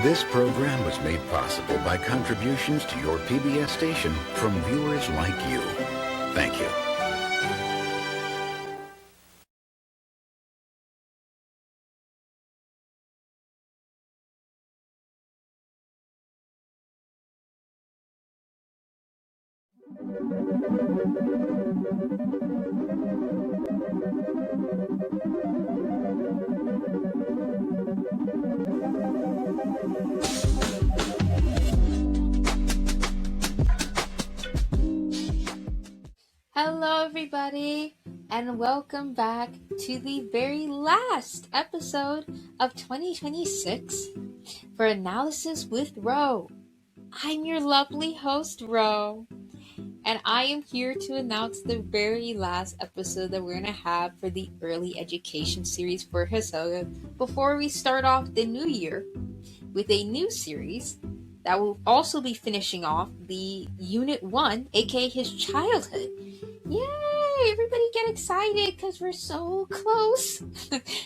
This program was made possible by contributions to your PBS station from viewers like you. Thank you. Hello everybody, and welcome back to the very last episode of 2026 for Analysis with Ro. I'm your lovely host, Ro, and I am here to announce the very last episode that we're going to have for the early education series for Hisoka before we start off the new year with a new series that will also be finishing off the Unit 1, aka his childhood. Yay! Everybody get excited because we're so close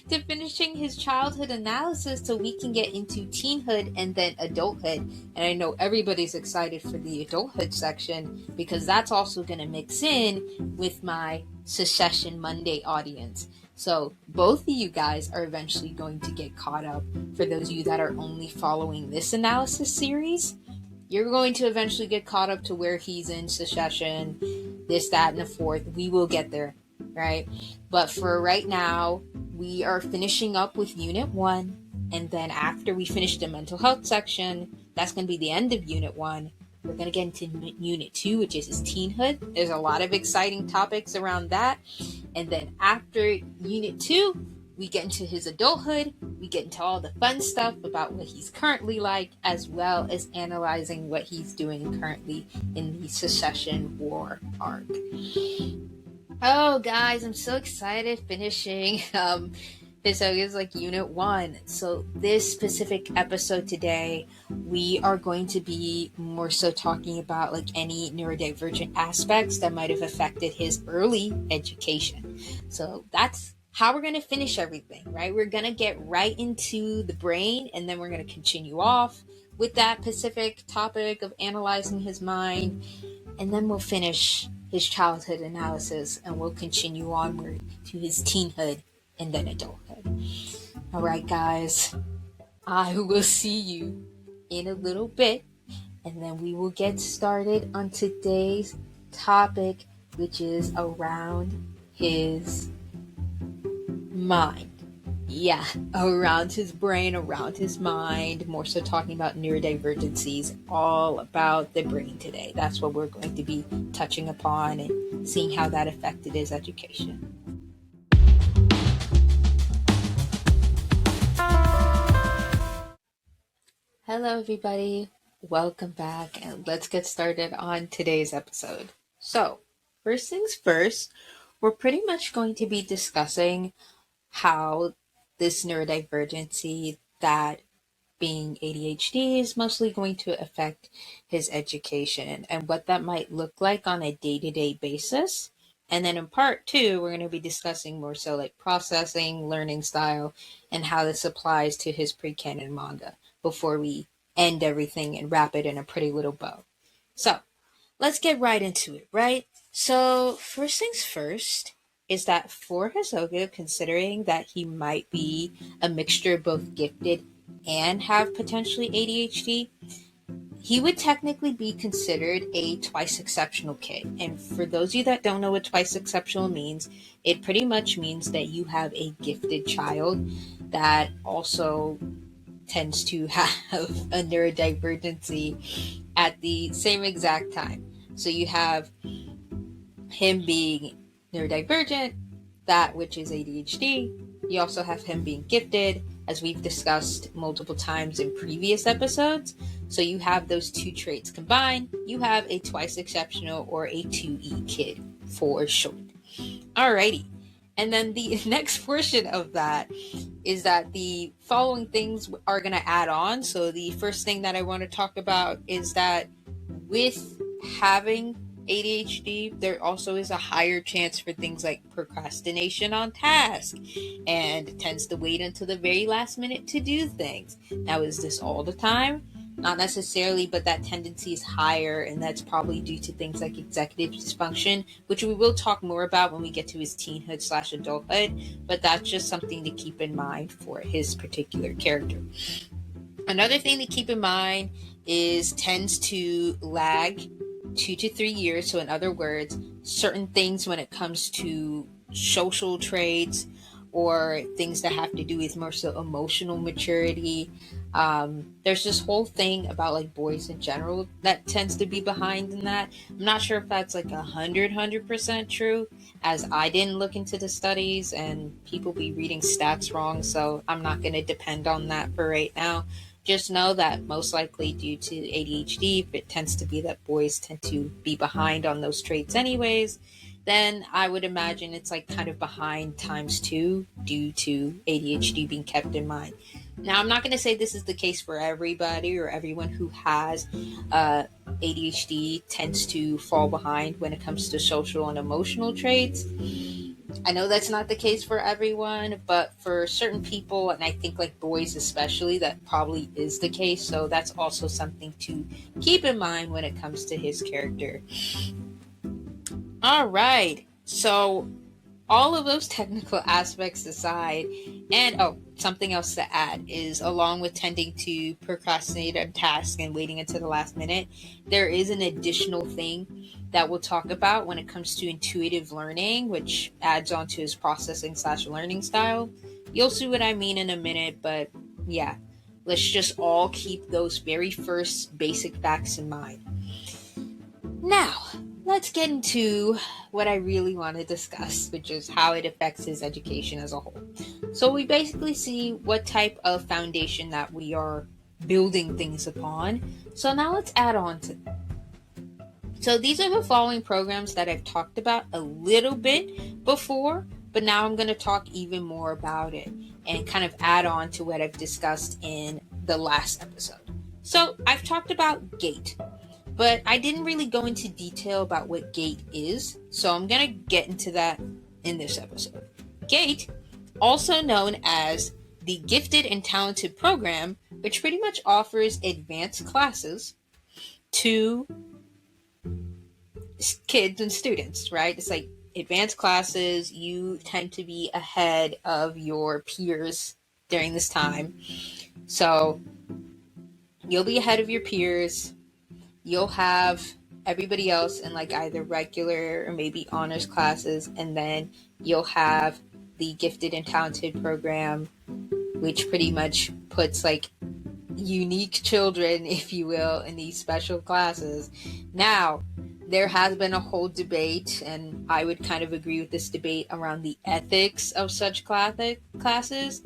to finishing his childhood analysis so we can get into teenhood and then adulthood. And I know everybody's excited for the adulthood section because that's also going to mix in with my Secession Monday audience. So both of you guys are eventually going to get caught up. For those of you that are only following this analysis series, you're going to eventually get caught up to where he's in Secession, this, that, and the fourth. We will get there, right? But for right now, we are finishing up with Unit 1. And then after we finish the mental health section, that's going to be the end of Unit 1. We're going to get into Unit 2, which is his teenhood. There's a lot of exciting topics around that. And then after Unit 2, we get into his adulthood. We get into all the fun stuff about what he's currently like, as well as analyzing what he's doing currently in the Secession War arc. Oh, guys, I'm so excited finishing Hisoka's like Unit 1. So this specific episode today, we are going to be more so talking about like any neurodivergent aspects that might have affected his early education. So that's how we're going to finish everything, right? We're going to get right into the brain, and then we're going to continue off with that specific topic of analyzing his mind, and then we'll finish his childhood analysis, and we'll continue onward to his teenhood and then adulthood. All right, guys, I will see you in a little bit, and then we will get started on today's topic, which is around his mind. Yeah, around his brain, around his mind, more so talking about neurodivergencies, all about the brain today. That's what we're going to be touching upon and seeing how that affected his education. Hello everybody, welcome back, and let's get started on today's episode. So, first things first, we're pretty much going to be discussing how this neurodivergency, that being ADHD, is mostly going to affect his education and what that might look like on a day-to-day basis. And then in part 2, we're going to be discussing more so like processing, learning style, and how this applies to his pre-canon manga before we end everything and wrap it in a pretty little bow. So let's get right into it, right? So first things first is that for Hisoka, considering that he might be a mixture of both gifted and have potentially ADHD, he would technically be considered a twice exceptional kid. And for those of you that don't know what twice exceptional means, it pretty much means that you have a gifted child that also tends to have a neurodivergency at the same exact time. So you have him being neurodivergent, that which is ADHD. You also have him being gifted, as we've discussed multiple times in previous episodes. So you have those two traits combined. You have a twice exceptional or a 2E kid for short. Alrighty. And then the next portion of that is that the following things are going to add on. So the first thing that I want to talk about is that with having ADHD, there also is a higher chance for things like procrastination on task and tends to wait until the very last minute to do things. Now, is this all the time? Not necessarily, but that tendency is higher, and that's probably due to things like executive dysfunction, which we will talk more about when we get to his teenhood/adulthood, but that's just something to keep in mind for his particular character. Another thing to keep in mind is tends to lag 2 to 3 years. So in other words, certain things when it comes to social traits or things that have to do with more so emotional maturity. There's this whole thing about like boys in general that tends to be behind in that. I'm not sure if that's like 100% true, as I didn't look into the studies and people be reading stats wrong, so I'm not going to depend on that for right now. Just know that most likely due to ADHD, it tends to be that boys tend to be behind on those traits anyways. Then I would imagine it's like kind of behind times 2 due to ADHD being kept in mind. Now, I'm not going to say this is the case for everybody or everyone who has ADHD tends to fall behind when it comes to social and emotional traits. I know that's not the case for everyone, but for certain people, and I think like boys especially, that probably is the case. So that's also something to keep in mind when it comes to his character. All right. So all of those technical aspects aside, and something else to add is along with tending to procrastinate on tasks and waiting until the last minute, there is an additional thing that we'll talk about when it comes to intuitive learning, which adds on to his processing/learning style. You'll see what I mean in a minute, but yeah, let's just all keep those very first basic facts in mind. Now, let's get into what I really want to discuss, which is how it affects his education as a whole. So we basically see what type of foundation that we are building things upon. So now let's add on to that. So these are the following programs that I've talked about a little bit before, but now I'm going to talk even more about it and kind of add on to what I've discussed in the last episode. So I've talked about GATE, but I didn't really go into detail about what GATE is, so I'm going to get into that in this episode. GATE, also known as the Gifted and Talented Program, which pretty much offers advanced classes to kids and students, right? It's like advanced classes, you tend to be ahead of your peers during this time. So you'll be ahead of your peers. You'll have everybody else in like either regular or maybe honors classes, and then you'll have the Gifted and Talented Program, which pretty much puts like unique children, if you will, in these special classes. Now, there has been a whole debate, and I would kind of agree with this debate around the ethics of such classes,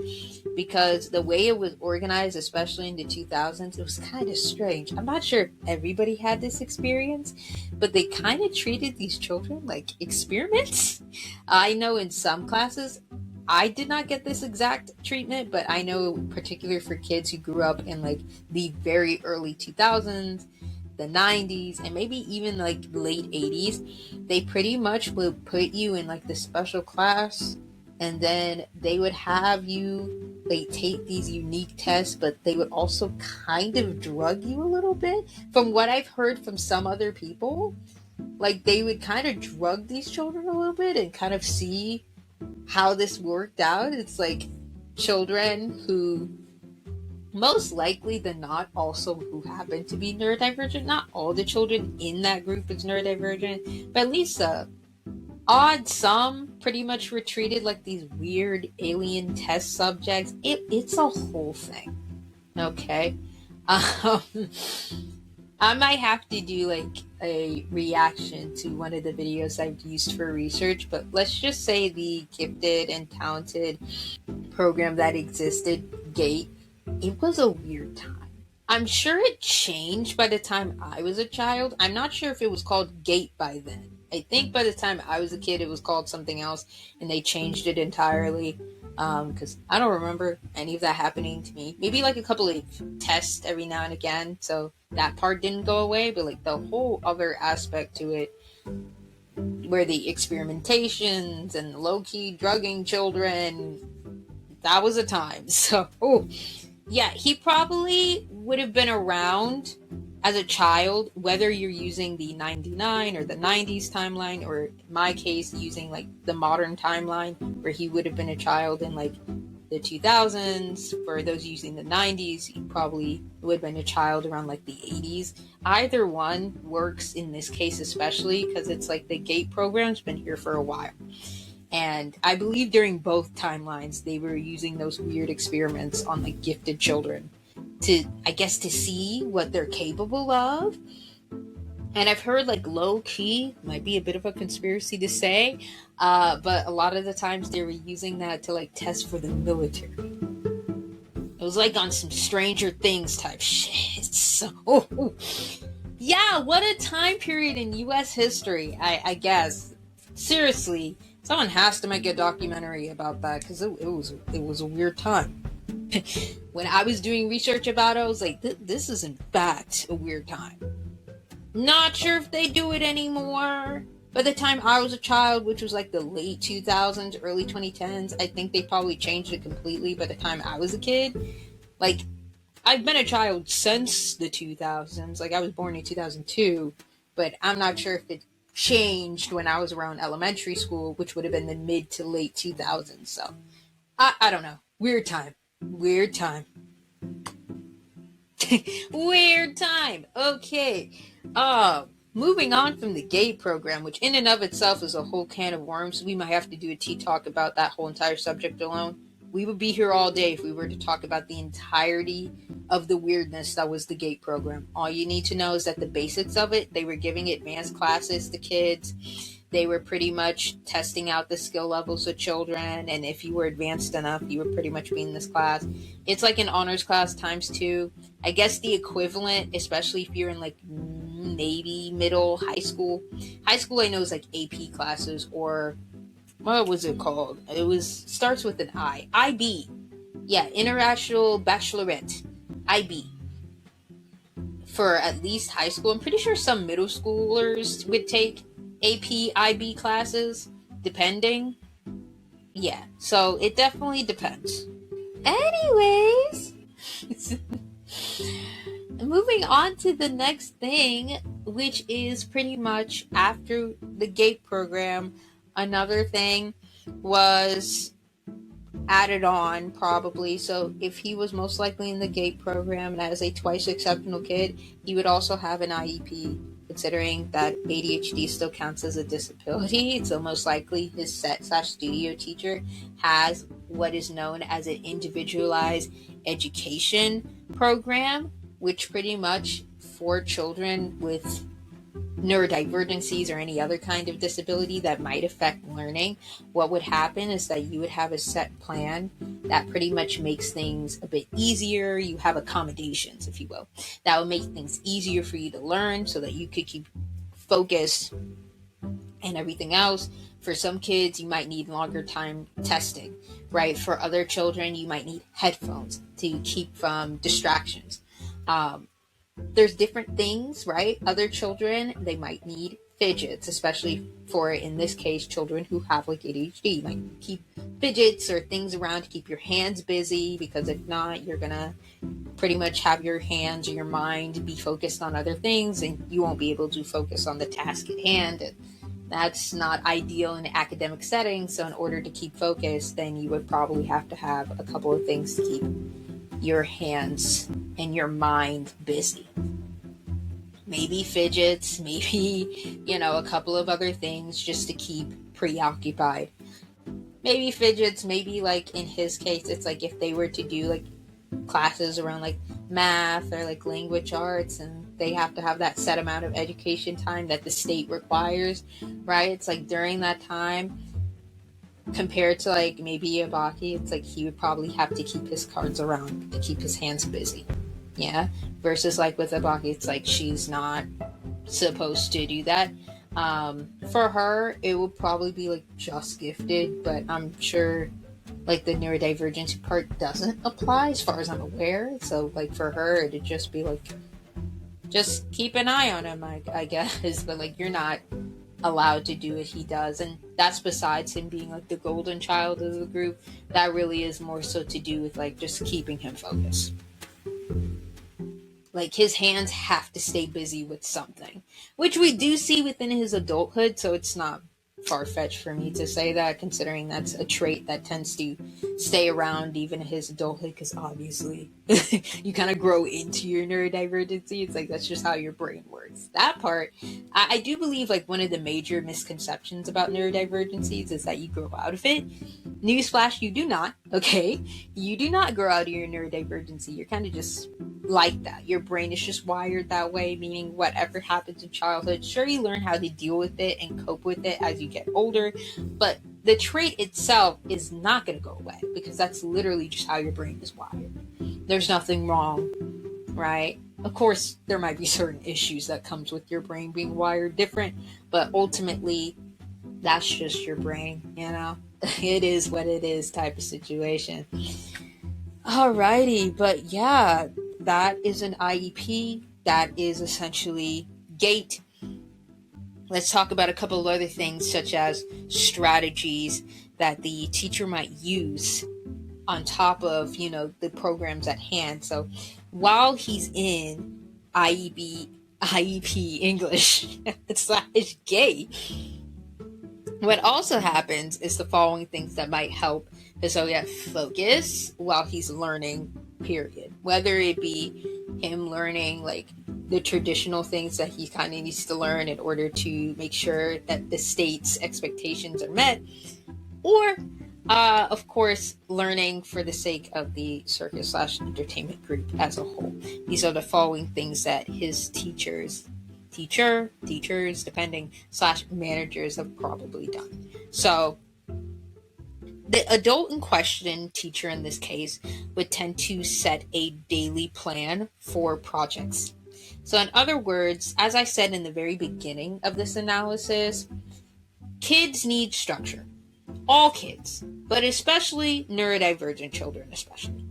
because the way it was organized, especially in the 2000s, it was kind of strange. I'm not sure if everybody had this experience, but they kind of treated these children like experiments. I know in some classes, I did not get this exact treatment, but I know particularly for kids who grew up in like the very early 2000s, the 90s, and maybe even like late 80s, they pretty much would put you in like the special class, and then they would have you like take these unique tests, but they would also kind of drug you a little bit. From what I've heard from some other people, like they would kind of drug these children a little bit and kind of see how this worked out. It's like children who most likely than not also who happen to be neurodivergent. Not all the children in that group is neurodivergent, but at least odd some pretty much were treated like these weird alien test subjects. It's a whole thing. Okay. I might have to do like a reaction to one of the videos I've used for research, but let's just say the Gifted and Talented Program that existed, GATE, it was a weird time. I'm sure it changed by the time I was a child. I'm not sure if it was called GATE by then. I think by the time I was a kid, it was called something else, and they changed it entirely. Because I don't remember any of that happening to me. Maybe like a couple of tests every now and again, so that part didn't go away, but like the whole other aspect to it where the experimentations and low-key drugging children, that was a time. So, yeah, he probably would have been around as a child, whether you're using the 99 or the 90s timeline, or in my case, using like the modern timeline, where he would have been a child in like the 2000s. For those using the 90s, he probably would have been a child around like the 80s. Either one works in this case, especially because it's like the GATE program's been here for a while. And I believe during both timelines, they were using those weird experiments on like gifted children to, I guess, to see what they're capable of. And I've heard like low key, might be a bit of a conspiracy to say, but a lot of the times they were using that to like test for the military. It was like on some Stranger Things type shit. So, yeah, what a time period in U.S. history, I guess. Seriously, someone has to make a documentary about that, because it was a weird time. When I was doing research about it, I was like, this is in fact a weird time. Not sure if they do it anymore. By the time I was a child, which was like the late 2000s, early 2010s, I think they probably changed it completely by the time I was a kid. Like, I've been a child since the 2000s. Like, I was born in 2002, but I'm not sure if it changed when I was around elementary school, which would have been the mid to late 2000s. So, I don't know. Weird time. Weird time. Weird time. Okay. Moving on from the GATE program, which in and of itself is a whole can of worms. We might have to do a tea talk about that whole entire subject alone. We would be here all day if we were to talk about the entirety of the weirdness that was the GATE program. All you need to know is that the basics of it, they were giving advanced classes to kids. They were pretty much testing out the skill levels of children, and if you were advanced enough, you were pretty much being in this class. It's like an honors class times 2. I guess the equivalent, especially if you're in like maybe middle high school. High school I know is like AP classes, or what was it called? It starts with an I. IB. Yeah, International Baccalaureate. IB. For at least high school. I'm pretty sure some middle schoolers would take AP, IB classes, depending. Yeah, so it definitely depends. Anyways, moving on to the next thing, which is pretty much after the GATE program, another thing was added on probably. So if he was most likely in the GATE program and as a twice exceptional kid, he would also have an IEP. Considering that ADHD still counts as a disability, so most likely his set/studio teacher has what is known as an individualized education program, which pretty much for children with neurodivergencies or any other kind of disability that might affect learning, what would happen is that you would have a set plan that pretty much makes things a bit easier. You have accommodations, if you will, that will make things easier for you to learn so that you could keep focus and everything else. For some kids, you might need longer time testing, right? For other children, you might need headphones to keep from distractions. There's different things, right? Other children, they might need fidgets, especially for, in this case, children who have like ADHD. You might keep fidgets or things around to keep your hands busy, because if not, you're gonna pretty much have your hands or your mind be focused on other things, and you won't be able to focus on the task at hand. And that's not ideal in an academic setting. So in order to keep focus, then you would probably have to have a couple of things to keep your hands and your mind busy. Maybe fidgets, maybe, a couple of other things just to keep preoccupied. Maybe fidgets, maybe like in his case, it's like if they were to do like classes around like math or like language arts, and they have to have that set amount of education time that the state requires, right? It's like during that time, compared to like maybe Ibaki, it's like he would probably have to keep his cards around to keep his hands busy. Yeah. Versus like with Ibaki, it's like she's not supposed to do that. For her, it would probably be like just gifted, but I'm sure like the neurodivergence part doesn't apply as far as I'm aware. So like for her, it'd just be like, just keep an eye on him, I guess. But like you're not allowed to do what he does. And that's besides him being like the golden child of the group. That really is more so to do with like just keeping him focused. Like his hands have to stay busy with something, which we do see within his adulthood. So it's not far-fetched for me to say that, considering that's a trait that tends to stay around even in his adulthood, because obviously you kind of grow into your neurodivergency. It's like that's just how your brain works. That part, I do believe like one of the major misconceptions about neurodivergencies is that you grow out of it. Newsflash, you do not. Okay, you do not grow out of your neurodivergency. You're kind of just like that. Your brain is just wired that way, meaning whatever happens in childhood, sure, you learn how to deal with it and cope with it as you get older, but the trait itself is not going to go away, because that's literally just how your brain is wired. There's nothing wrong, right? Of course, there might be certain issues that comes with your brain being wired different, but ultimately, that's just your brain, you know? It is what it is type of situation. Alrighty, but yeah, that is an IEP. That is essentially GATE. Let's talk about a couple of other things, such as strategies that the teacher might use on top of, you know, the programs at hand. So while he's in IEP English / GATE, what also happens is the following things that might help Hisoka focus while he's learning, period. Whether it be him learning like the traditional things that he kind of needs to learn in order to make sure that the state's expectations are met, or of course learning for the sake of the circus / entertainment group as a whole. These are the following things that his teachers depending / managers have probably done. So the adult in question, teacher in this case, would tend to set a daily plan for projects. So in other words, as I said in the very beginning of this analysis, kids need structure. All kids, but especially neurodivergent children especially.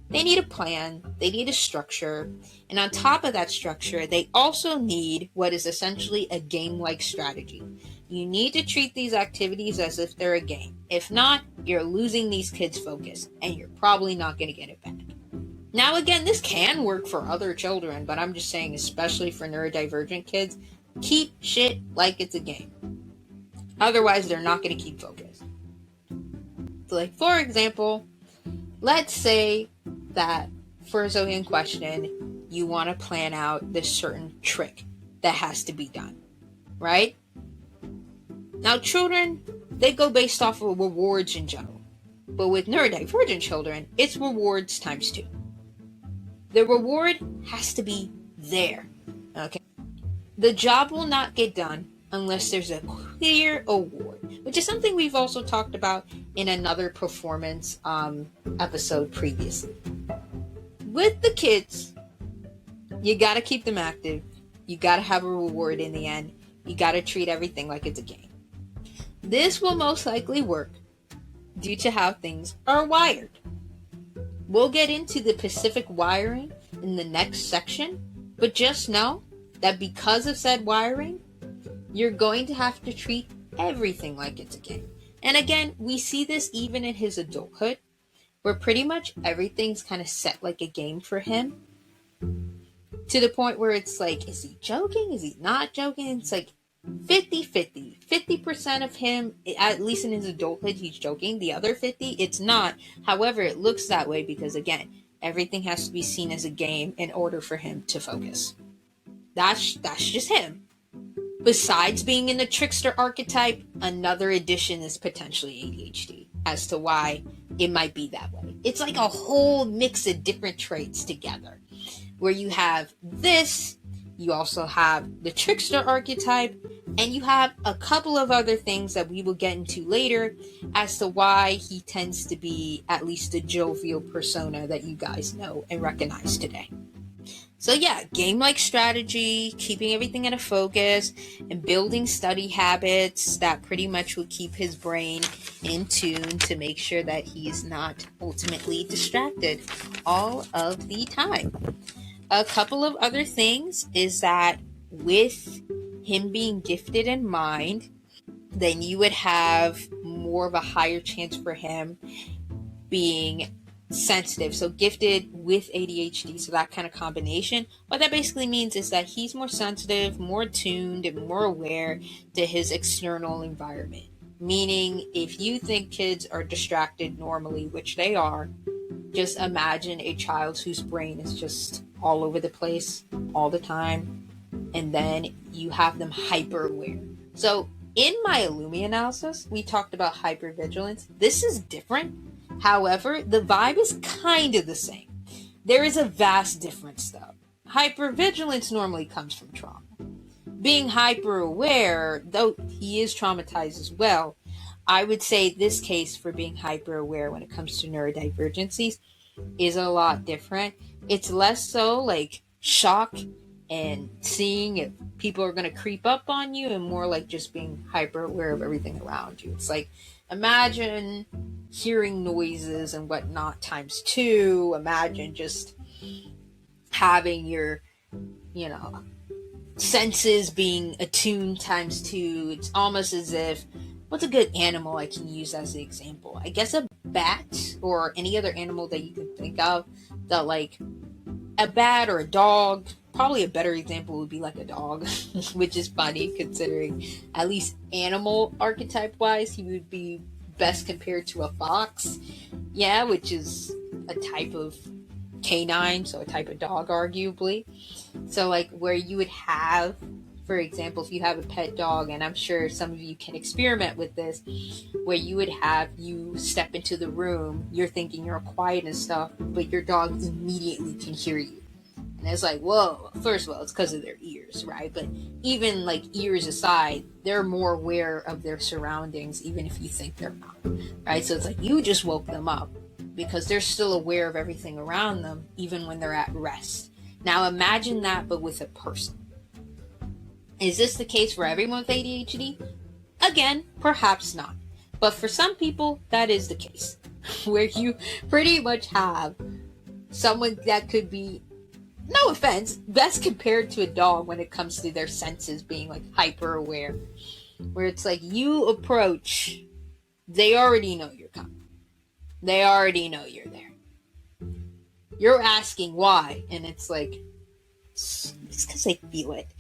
They need a plan, they need a structure, and on top of that structure, they also need what is essentially a game-like strategy. You need to treat these activities as if they're a game. If not, you're losing these kids' focus, and you're probably not going to get it back. Now again, this can work for other children, but I'm just saying, especially for neurodivergent kids, keep shit like it's a game. Otherwise, they're not going to keep focused. So like, for example, let's say that for a Zoe in question, you want to plan out this certain trick that has to be done, right? Now, children, they go based off of rewards in general. But with neurodivergent children, it's rewards times 2. The reward has to be there, okay? The job will not get done unless there's a clear award, which is something we've also talked about in another performance episode previously. With the kids, you gotta keep them active. You gotta have a reward in the end. You gotta treat everything like it's a game. This will most likely work due to how things are wired. We'll get into the specific wiring in the next section, but just know that because of said wiring, you're going to have to treat everything like it's a game. And again, we see this even in his adulthood, where pretty much everything's kind of set like a game for him, to the point where it's like, is he joking? Is he not joking? It's like 50-50. 50% of him, at least in his adulthood, he's joking. The other 50, it's not. However, it looks that way because, again, everything has to be seen as a game in order for him to focus. That's just him. Besides being in the trickster archetype, another addition is potentially ADHD as to why it might be that way. It's like a whole mix of different traits together, where you have this, you also have the trickster archetype, and you have a couple of other things that we will get into later as to why he tends to be at least the jovial persona that you guys know and recognize today. So yeah, game-like strategy, keeping everything at a focus, and building study habits that pretty much will keep his brain in tune to make sure that he is not ultimately distracted all of the time. A couple of other things is that with him being gifted in mind, then you would have more of a higher chance for him being sensitive. So gifted with ADHD, so that kind of combination. What that basically means is that he's more sensitive, more tuned, and more aware to his external environment. Meaning, if you think kids are distracted normally, which they are, just imagine a child whose brain is just all over the place all the time, and then you have them hyper aware. So in my Illumi analysis, we talked about hypervigilance. This is different. However, the vibe is kind of the same. There is a vast difference though. Hypervigilance normally comes from trauma. Being hyper aware, though he is traumatized as well, I would say this case for being hyper aware when it comes to neurodivergencies is a lot different. It's less so like shock and seeing if people are going to creep up on you, and more like just being hyper aware of everything around you. It's like, imagine hearing noises and whatnot times 2. Imagine just having your, senses being attuned times 2. It's almost as if, what's a good animal I can use as an example? I guess a bat, or any other animal that you can think of that, like a bat or a dog. Probably a better example would be like a dog, which is funny considering, at least animal archetype wise, he would be best compared to a fox. Yeah, which is a type of canine, so a type of dog arguably. So like where you would have, for example, if you have a pet dog, and I'm sure some of you can experiment with this, where you would have, you step into the room, you're thinking you're quiet and stuff, but your dog immediately can hear you. And it's like, whoa, first of all, it's because of their ears, right? But even like ears aside, they're more aware of their surroundings, even if you think they're not, right? So it's like you just woke them up because they're still aware of everything around them, even when they're at rest. Now imagine that, but with a person. Is this the case for everyone with ADHD? Again, perhaps not. But for some people, that is the case, where you pretty much have someone that could be, no offense, best compared to a dog when it comes to their senses being like hyper aware, where it's like you approach, they already know you're coming. They already know you're there. You're asking why, and it's like, it's because they feel it.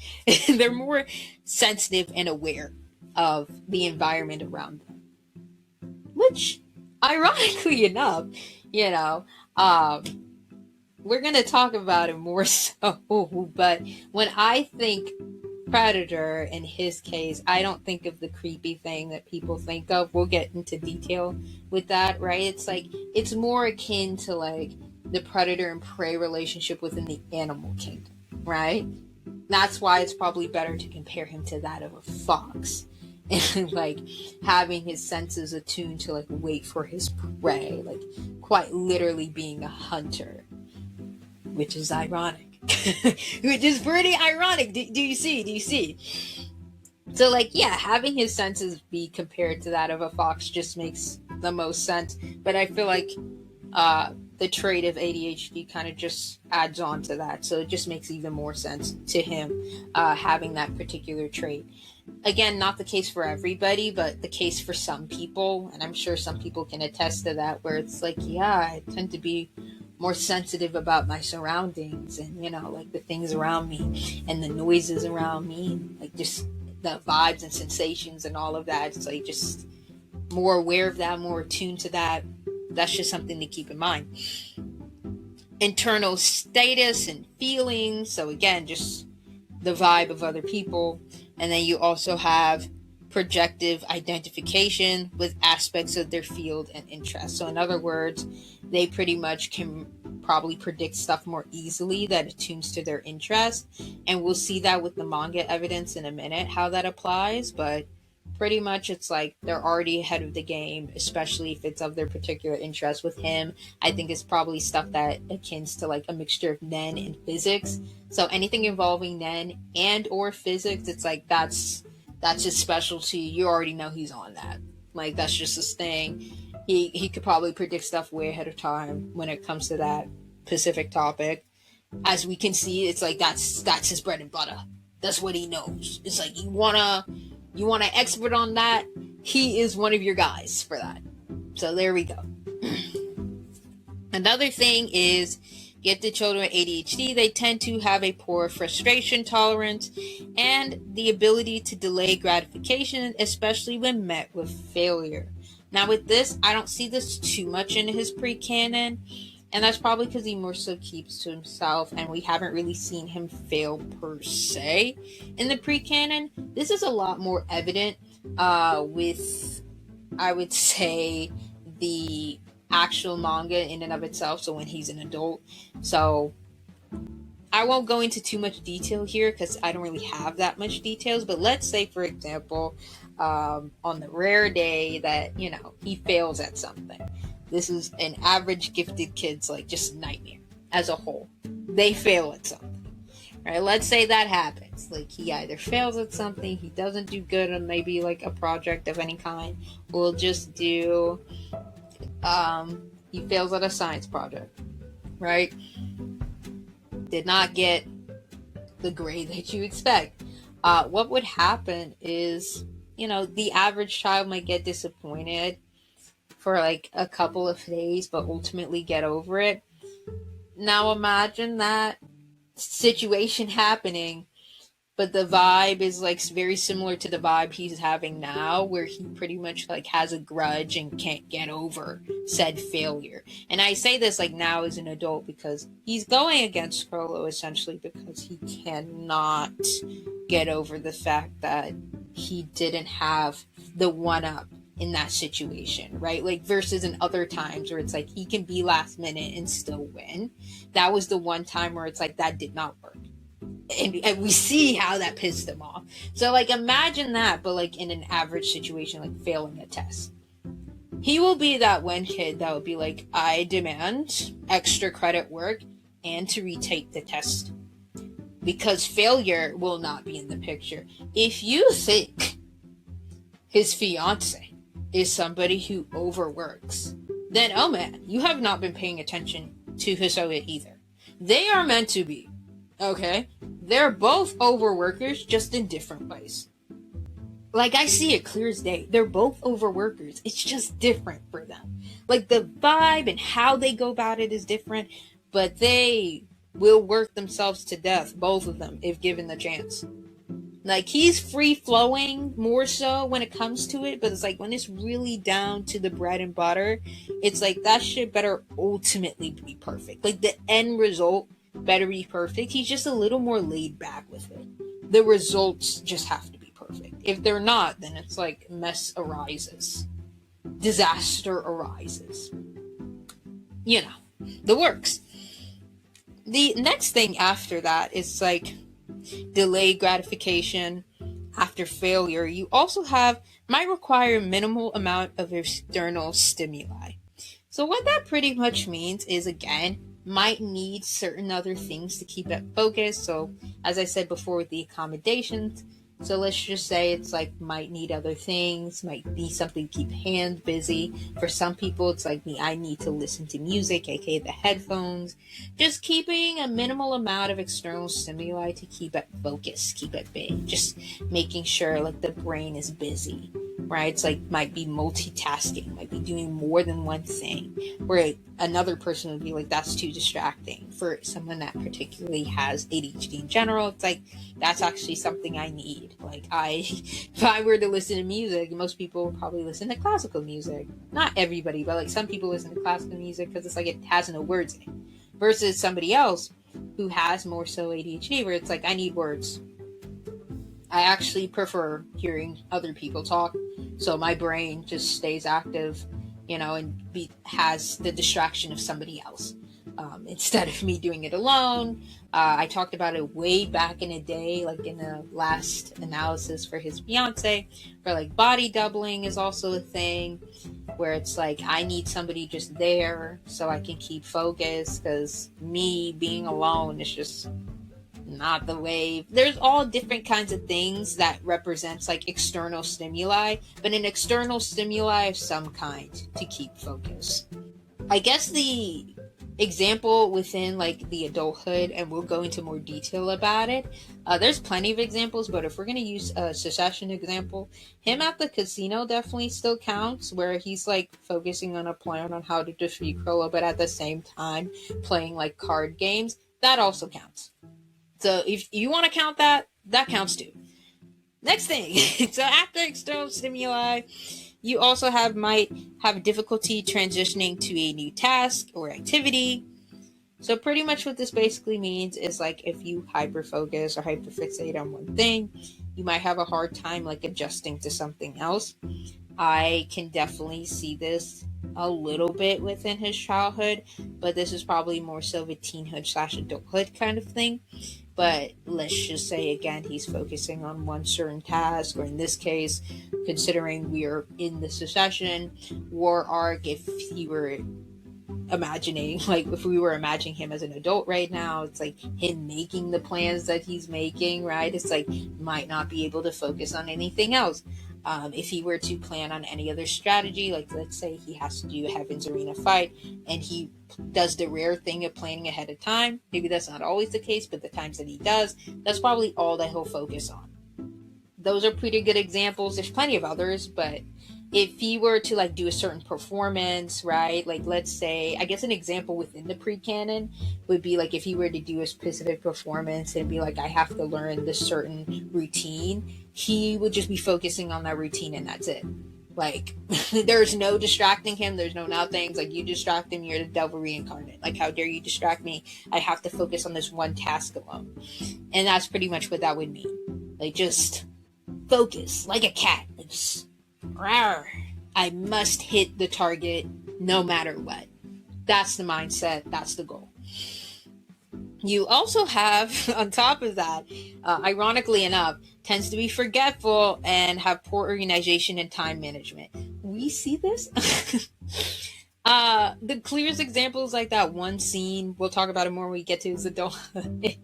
They're more sensitive and aware of the environment around them. Which, ironically enough, we're going to talk about it more so, but when I think predator in his case, I don't think of the creepy thing that people think of. We'll get into detail with that, right? It's like, it's more akin to like the predator and prey relationship within the animal kingdom, right? That's why it's probably better to compare him to that of a fox. And like having his senses attuned to like wait for his prey, like quite literally being a hunter, which is ironic. Which is pretty ironic. Do you see? So like, yeah, having his senses be compared to that of a fox just makes the most sense. But I feel like the trait of ADHD kind of just adds on to that. So it just makes even more sense to him having that particular trait. Again, not the case for everybody, but the case for some people. And I'm sure some people can attest to that, where it's like, yeah, I tend to be more sensitive about my surroundings and, like the things around me and the noises around me, and like just the vibes and sensations and all of that. It's like just more aware of that, more attuned to that. That's just something to keep in mind. Internal status and feelings. So again, just the vibe of other people. And then you also have projective identification with aspects of their field and interest. So in other words, they pretty much can probably predict stuff more easily that attunes to their interest. And we'll see that with the manga evidence in a minute, how that applies. But pretty much it's like they're already ahead of the game, especially if it's of their particular interest. With him, I think it's probably stuff that akins to like a mixture of Nen and physics. So anything involving Nen and or physics, it's like that's his specialty. You already know he's on that. Like that's just his thing. He could probably predict stuff way ahead of time when it comes to that specific topic. As we can see, it's like that's his bread and butter. That's what he knows. It's like you wanna expert on that. He is one of your guys for that. So there we go. Another thing is, get the children with ADHD, they tend to have a poor frustration tolerance and the ability to delay gratification, especially when met with failure. Now with this, I don't see this too much in his pre-canon, and that's probably because he more so keeps to himself, and we haven't really seen him fail per se in the pre-canon. This is a lot more evident with, I would say, the actual manga in and of itself, so when he's an adult. So I won't go into too much detail here because I don't really have that much details, but let's say, for example, on the rare day that, you know, he fails at something. This is an average gifted kid's like just nightmare as a whole. They fail at something. Right? Let's say that happens. Like he either fails at something, he doesn't do good on maybe like a project of any kind. We'll just do he fails at a science project, right? Did not get the grade that you expect. What would happen is, you know, the average child might get disappointed for like a couple of days, but ultimately get over it. Now imagine that situation happening, but the vibe is like very similar to the vibe he's having now, where he pretty much like has a grudge and can't get over said failure. And I say this like now as an adult because he's going against Frollo essentially because he cannot get over the fact that he didn't have the one-up in that situation, right? Like versus in other times where it's like he can be last minute and still win. That was the one time where it's like that did not work. And we see how that pissed him off. So like imagine that, but like in an average situation, like failing a test. He will be that one kid that would be like, I demand extra credit work and to retake the test. Because failure will not be in the picture. If you think his fiance is somebody who overworks, then oh man, you have not been paying attention to Hisoka either. They are meant to be. Okay? They're both overworkers, just in different ways. Like, I see it clear as day. They're both overworkers. It's just different for them. Like, the vibe and how they go about it is different, but they will work themselves to death, both of them, if given the chance. Like, he's free-flowing more so when it comes to it, but it's like, when it's really down to the bread and butter, it's like, that shit better ultimately be perfect. Like, the end result better be perfect. He's just a little more laid back with it. The results just have to be perfect. If they're not, then it's like mess arises. Disaster arises. You know, the works. The next thing after that is like delayed gratification after failure. You also might require minimal amount of external stimuli. So what that pretty much means is, again, might need certain other things to keep it focused. So as I said before with the accommodations, so let's just say it's like might need other things, might be something to keep hands busy. For some people it's like me, I need to listen to music, aka the headphones. Just keeping a minimal amount of external stimuli to keep it focused, keep it big. Just making sure like the brain is busy, right? It's like might be multitasking, might be doing more than one thing, where another person would be like, that's too distracting. For someone that particularly has ADHD in general, it's like, that's actually something I need. Like if I were to listen to music, most people would probably listen to classical music. Not everybody, but like some people listen to classical music because it's like it has no words in it. Versus somebody else who has more so ADHD, where it's like, I need words. I actually prefer hearing other people talk, so my brain just stays active, you know, and has the distraction of somebody else instead of me doing it alone. I talked about it way back in the day, like in the last analysis for his fiance, where like body doubling is also a thing, where it's like I need somebody just there so I can keep focused, because me being alone is just not the way. There's all different kinds of things that represents like external stimuli, but an external stimuli of some kind to keep focus. I guess the example within like the adulthood, and we'll go into more detail about it. There's plenty of examples, but if we're going to use a Succession example, him at the casino definitely still counts, where he's like focusing on a plan on how to defeat Krillin, but at the same time playing like card games. That also counts. So if you want to count that, that counts too. Next thing, so after external stimuli, you also might have difficulty transitioning to a new task or activity. So pretty much what this basically means is like if you hyper-focus or hyper-fixate on one thing, you might have a hard time like adjusting to something else. I can definitely see this a little bit within his childhood, but this is probably more so of a teenhood/adulthood kind of thing. But let's just say again, he's focusing on one certain task, or in this case, considering we are in the Succession war arc, if he were imagining, like if we were imagining him as an adult right now, it's like him making the plans that he's making, right? It's like might not be able to focus on anything else. If he were to plan on any other strategy, like let's say he has to do a Heaven's Arena fight and he does the rare thing of planning ahead of time, maybe that's not always the case, but the times that he does, that's probably all that he'll focus on. Those are pretty good examples. There's plenty of others, but if he were to like do a certain performance, right? Like let's say, I guess an example within the pre-canon would be like if he were to do a specific performance and be like, I have to learn this certain routine, he would just be focusing on that routine and that's it. Like there's no distracting him. There's no nothing. Like you distract him, you're the devil reincarnate. Like how dare you distract me? I have to focus on this one task alone. And that's pretty much what that would mean. Like just focus like a cat. Like just, I must hit the target no matter what. That's the mindset. That's the goal. You also have, on top of that, ironically enough, tends to be forgetful and have poor organization and time management. We see this. The clearest examples, like that one scene, we'll talk about it more when we get to his adulthood.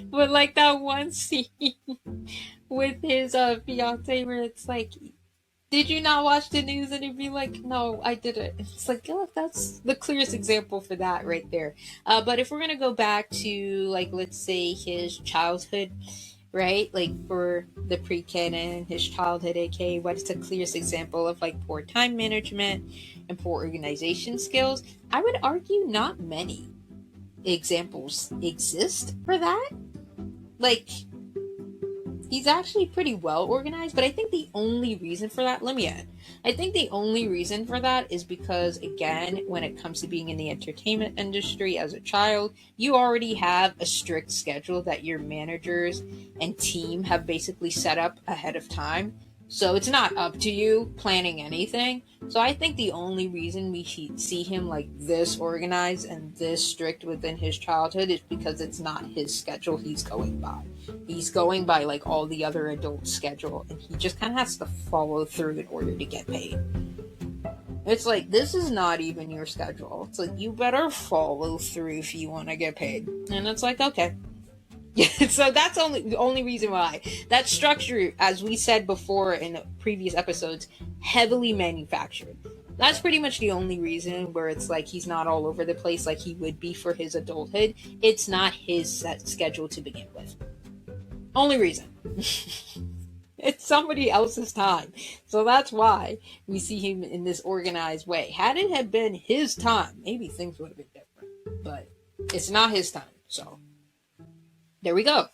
But like that one scene with his fiance where it's like, did you not watch the news? And he'd be like, no, I didn't. It's like, oh, that's the clearest example for that right there. But if we're going to go back to, like, let's say his childhood, right? Like for the pre-canon, his childhood, aka what is the clearest example of like poor time management and poor organization skills? I would argue not many examples exist for that. Like, he's actually pretty well organized, but I think the only reason for that, I think the only reason for that is because, again, when it comes to being in the entertainment industry as a child, you already have a strict schedule that your managers and team have basically set up ahead of time. So it's not up to you planning anything. So I think the only reason we see him like this organized and this strict within his childhood is because it's not his schedule he's going by. He's going by like all the other adults' schedule, and he just kind of has to follow through in order to get paid. It's like, this is not even your schedule. It's like, you better follow through if you want to get paid. And it's like, okay. So that's the only reason why. That structure, as we said before in previous episodes, heavily manufactured. That's pretty much the only reason where it's like he's not all over the place like he would be for his adulthood. It's not his set schedule to begin with. Only reason. It's somebody else's time. So that's why we see him in this organized way. Had it have been his time, maybe things would have been different. But it's not his time, so there we go.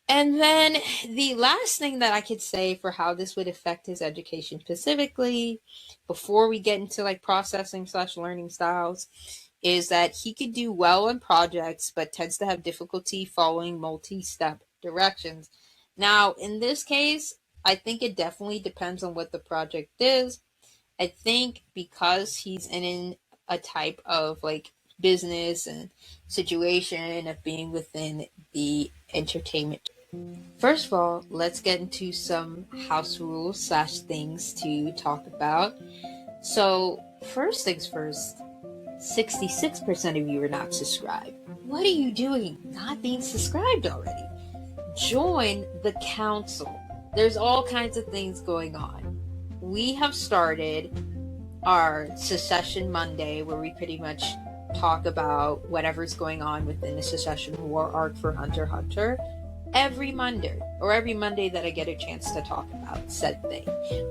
And then the last thing that I could say for how this would affect his education specifically, before we get into like processing/learning styles, is that he could do well in projects, but tends to have difficulty following multi-step directions. Now, in this case, I think it definitely depends on what the project is. I think because he's in a type of like business and situation of being within the entertainment. First of all, let's get into some house rules / things to talk about. So first things first, 66% of you are not subscribed. What are you doing not being subscribed already? Join the council. There's all kinds of things going on. We have started our Succession Monday, where we pretty much talk about whatever's going on within the Secession War arc for Hunter x Hunter every Monday, or every Monday that I get a chance to talk about said thing.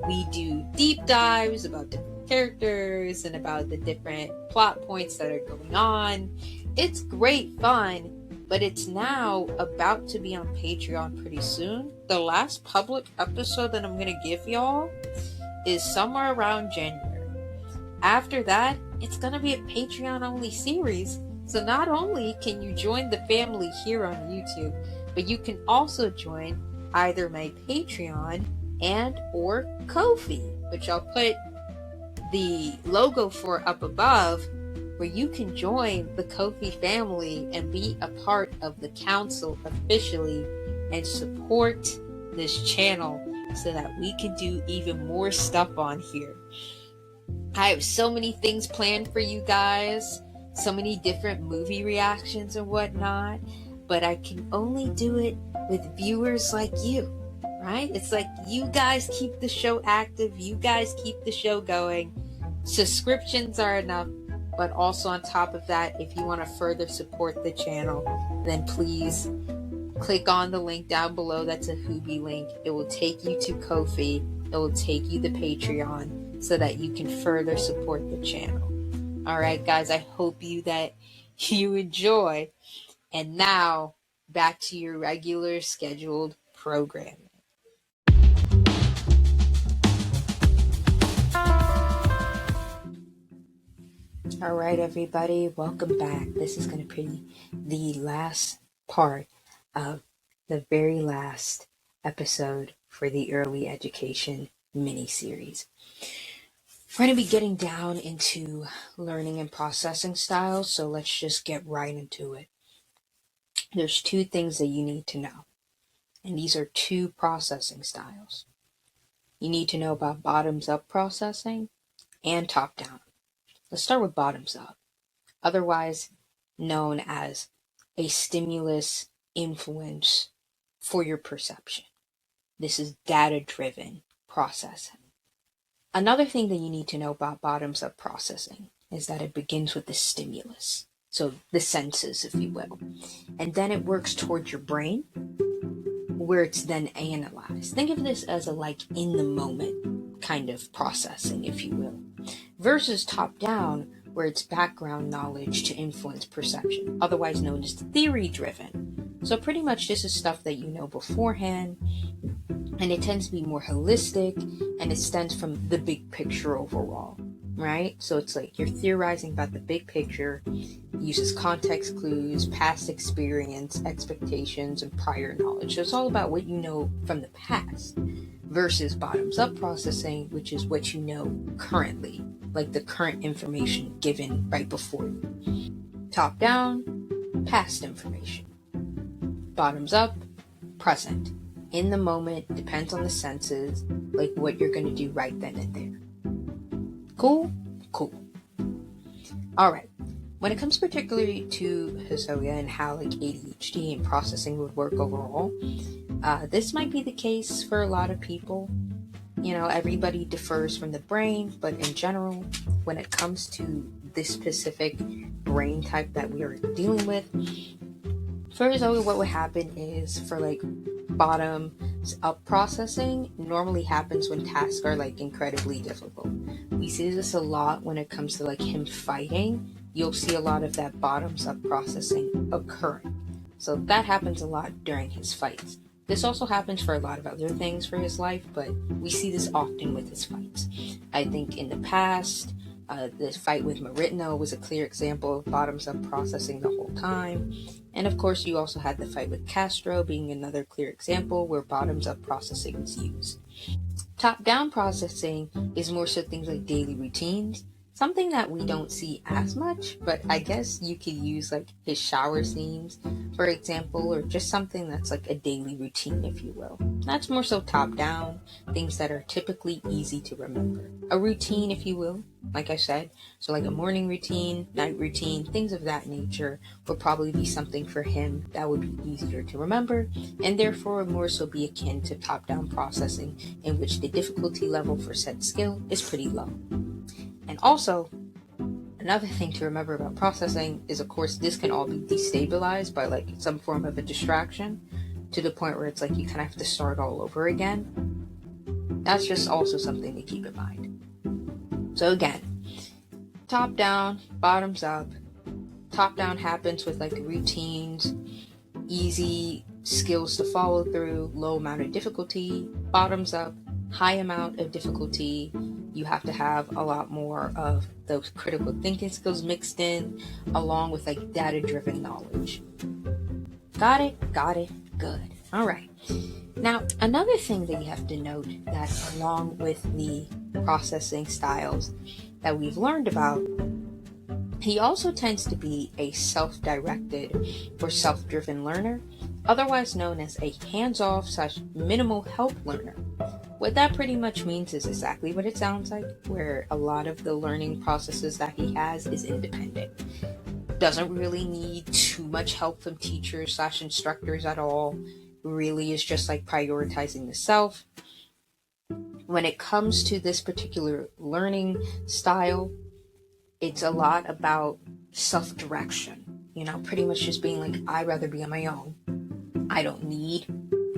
We do deep dives about different characters and about the different plot points that are going on. It's great fun, but it's now about to be on Patreon pretty soon. The last public episode that I'm going to give y'all is somewhere around January. After that, it's going to be a Patreon only series. So not only can you join the family here on YouTube, but you can also join either my Patreon and or Ko-fi, which I'll put the logo for up above, where you can join the Ko-fi family and be a part of the council officially and support this channel so that we can do even more stuff on here. I have so many things planned for you guys, so many different movie reactions and whatnot, but I can only do it with viewers like you, right? It's like you guys keep the show active, you guys keep the show going. Subscriptions are enough, but also on top of that, if you want to further support the channel, then please click on the link down below. That's a Hoobie link. It will take you to Ko-fi. It will take you to Patreon so that you can further support the channel. All right, guys, I hope you enjoy. And now, back to your regular scheduled programming. All right, everybody, welcome back. This is going to be the last part of the very last episode for the Early Education mini-series. We're going to be getting down into learning and processing styles, so let's just get right into it. There's two things that you need to know, and these are two processing styles. You need to know about bottoms-up processing and top-down. Let's start with bottoms-up, otherwise known as a stimulus influence for your perception. This is data-driven processing. Another thing that you need to know about bottoms-up processing is that it begins with the stimulus, so the senses, if you will, and then it works towards your brain, where it's then analyzed. Think of this as a in-the-moment kind of processing, if you will, versus top-down, where it's background knowledge to influence perception, otherwise known as theory-driven. So pretty much this is stuff that you know beforehand, and it tends to be more holistic, and it stems from the big picture overall, right? So it's like you're theorizing about the big picture, uses context clues, past experience, expectations, and prior knowledge. So it's all about what you know from the past, versus bottoms-up processing, which is what you know currently, like the current information given right before you. Top-down, past information. Bottoms-up, present. In the moment, depends on the senses, like what you're going to do right then and there. Cool? Cool. Alright, when it comes particularly to Hisoka and how ADHD and processing would work overall, this might be the case for a lot of people. You know, everybody differs from the brain, but in general, when it comes to this specific brain type that we are dealing with, for Hisoka, what would happen is for bottoms up processing normally happens when tasks are incredibly difficult. We see this a lot when it comes to him fighting. You'll see a lot of that bottoms up processing occurring. So that happens a lot during his fights. This also happens for a lot of other things for his life, but we see this often with his fights. I think in the past, the fight with Maritno was a clear example of bottoms up processing the whole time. And of course, you also had the fight with Castro being another clear example where bottoms up processing is used. Top down processing is more so things like daily routines, something that we don't see as much, but I guess you could use his shower scenes, for example, or just something that's a daily routine, if you will. That's more so top down, things that are typically easy to remember. A routine, if you will, like I said, so a morning routine, night routine, things of that nature would probably be something for him that would be easier to remember, and therefore more so be akin to top down processing, in which the difficulty level for said skill is pretty low. And also, Another thing to remember about processing is, of course, this can all be destabilized by like some form of a distraction to the point where it's like you kind of have to start all over again. That's just also something to keep in mind. So again, top down, bottoms up. Top down happens with like routines, easy skills to follow through, low amount of difficulty. Bottoms up, high amount of difficulty. You have to have a lot more of those critical thinking skills mixed in, along with like data-driven knowledge. Got it? Good. All right. Now, another thing that you have to note that along with the processing styles that we've learned about, he also tends to be a self-directed or self-driven learner, otherwise known as a hands-off / minimal help learner. What that pretty much means is exactly what it sounds like, where a lot of the learning processes that he has is independent. Doesn't really need too much help from teachers / instructors at all. Really is just like prioritizing the self. When it comes to this particular learning style, it's a lot about self-direction, pretty much just being like, I'd rather be on my own. I don't need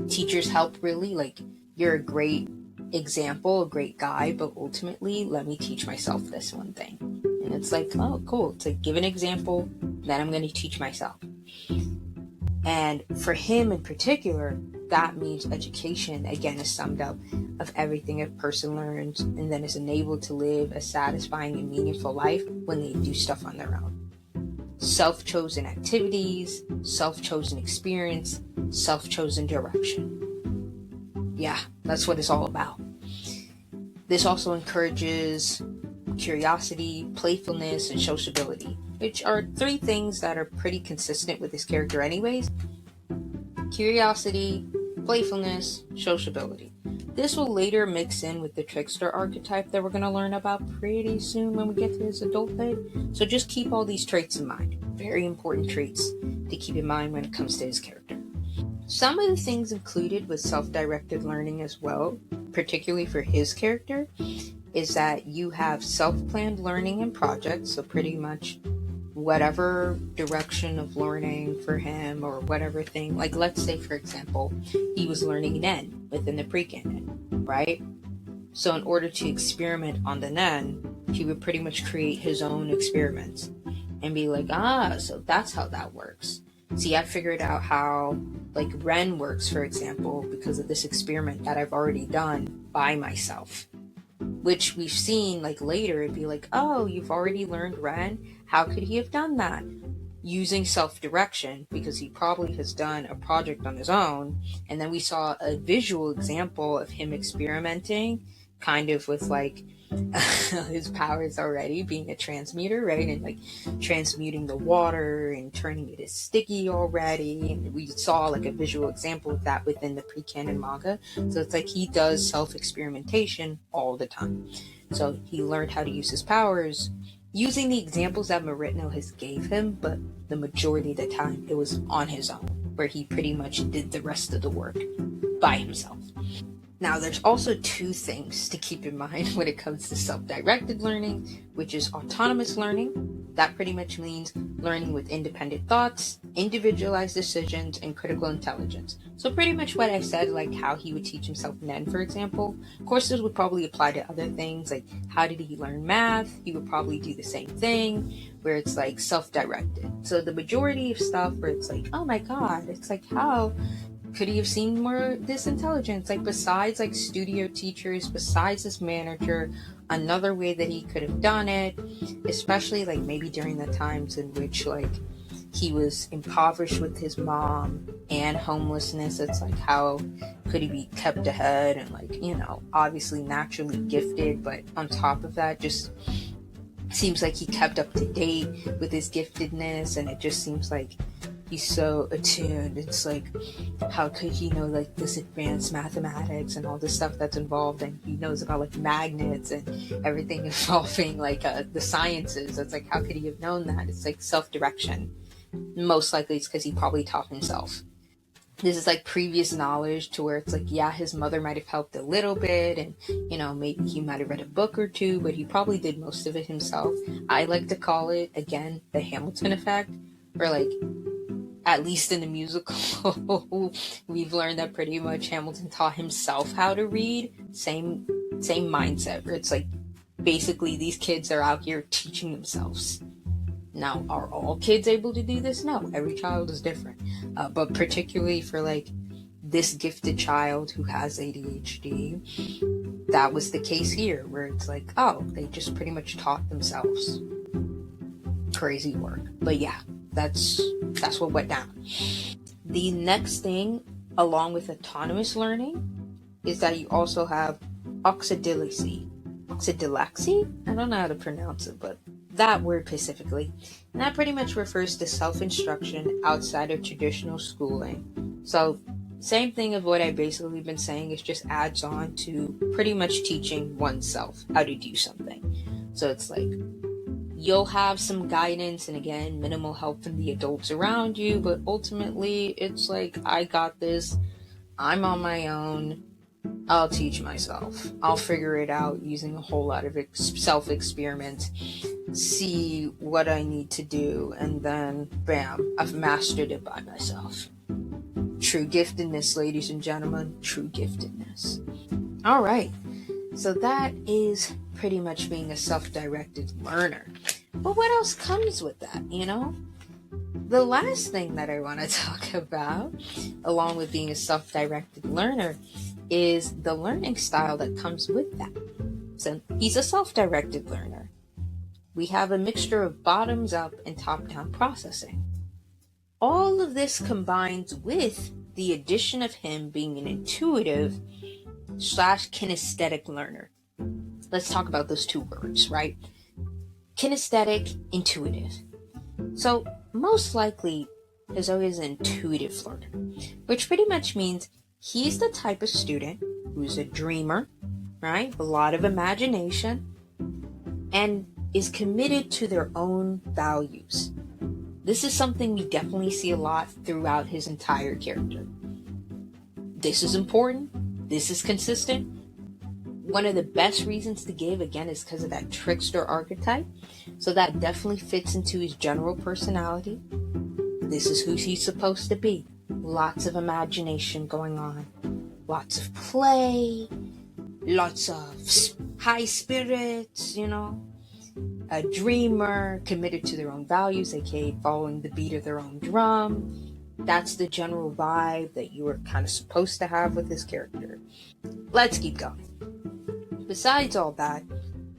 teachers' help really. Like, you're a great example, a great guide, but ultimately, let me teach myself this one thing. And it's like, oh, cool. It's like, give an example, then I'm going to teach myself. And for him in particular, that means education, again, is summed up of everything a person learns and then is enabled to live a satisfying and meaningful life when they do stuff on their own. Self-chosen activities, self-chosen experience, self-chosen direction. Yeah, that's what it's all about. This also encourages curiosity, playfulness, and sociability, which are 3 things that are pretty consistent with this character anyways. Curiosity, playfulness, sociability. This will later mix in with the trickster archetype that we're going to learn about pretty soon when we get to his adulthood. So just keep all these traits in mind. Very important traits to keep in mind when it comes to his character. Some of the things included with self-directed learning as well, particularly for his character, is that you have self-planned learning and projects, so pretty much whatever direction of learning for him or whatever thing, like let's say for example, he was learning Nen within the pre-canon, right? So in order to experiment on the Nen, he would pretty much create his own experiments and be like, so that's how that works. See, I figured out how like Ren works, for example, because of this experiment that I've already done by myself. Which we've seen like later, it'd be like, oh, you've already learned Ren. How could he have done that? Using self-direction, because he probably has done a project on his own. And then we saw a visual example of him experimenting kind of with like his powers already, being a transmuter, right? And like transmuting the water and turning it as sticky already. And we saw like a visual example of that within the pre-canon manga. So it's like he does self-experimentation all the time. So he learned how to use his powers using the examples that Meritno has gave him, but the majority of the time it was on his own, where he pretty much did the rest of the work by himself. Now, there's also 2 things to keep in mind when it comes to self-directed learning, which is autonomous learning. That pretty much means learning with independent thoughts, individualized decisions, and critical intelligence. So pretty much what I said, like how he would teach himself Nen, for example. Of course, this would probably apply to other things, like how did he learn math? He would probably do the same thing, where it's like self-directed. So the majority of stuff where it's like, oh my god, it's like how could he have seen more this intelligence? Like besides like studio teachers, besides his manager, another way that he could have done it, especially like maybe during the times in which like he was impoverished with his mom and homelessness. It's like how could he be kept ahead and like, obviously naturally gifted, but on top of that just seems like he kept up to date with his giftedness, and it just seems like he's so attuned. It's like, how could he know like this advanced mathematics and all this stuff that's involved, and he knows about like magnets and everything involving like the sciences. It's like, how could he have known that? It's like self-direction. Most likely it's because he probably taught himself. this is like previous knowledge to where it's like, yeah, his mother might have helped a little bit, and maybe he might have read a book or two, but he probably did most of it himself. I like to call it, again, the Hamilton effect, or like, at least in the musical, we've learned that pretty much Hamilton taught himself how to read. Same mindset, where it's like, basically these kids are out here teaching themselves. Now, are all kids able to do this? No, every child is different. But particularly for like this gifted child who has ADHD, that was the case here, where it's like, oh, they just pretty much taught themselves. Crazy work. But yeah, that's what went down. The next thing, along with autonomous learning, is that you also have oxydilaxy. Oxydilaxy? I don't know how to pronounce it, but that word specifically. And that pretty much refers to self-instruction outside of traditional schooling. So, same thing of what I've basically been saying, it just adds on to pretty much teaching oneself how to do something. So it's like, you'll have some guidance and, again, minimal help from the adults around you, but ultimately it's like, I got this, I'm on my own, I'll teach myself. I'll figure it out using a whole lot of self-experiment, see what I need to do, and then, bam, I've mastered it by myself. True giftedness, ladies and gentlemen, true giftedness. All right, so that is pretty much being a self-directed learner. But what else comes with that, The last thing that I want to talk about, along with being a self-directed learner, is the learning style that comes with that. So he's a self-directed learner. We have a mixture of bottoms-up and top-down processing. All of this combines with the addition of him being an intuitive / kinesthetic learner. Let's talk about those two words, right? Kinesthetic, intuitive. So most likely, Hisoka is an intuitive learner, which pretty much means he's the type of student who's a dreamer, right? A lot of imagination, and is committed to their own values. This is something we definitely see a lot throughout his entire character. This is important. This is consistent. One of the best reasons to give, again, is because of that trickster archetype. So that definitely fits into his general personality. This is who he's supposed to be. Lots of imagination going on. Lots of play. Lots of high spirits, A dreamer, committed to their own values, aka following the beat of their own drum. That's the general vibe that you were kind of supposed to have with this character. Let's keep going. Besides all that,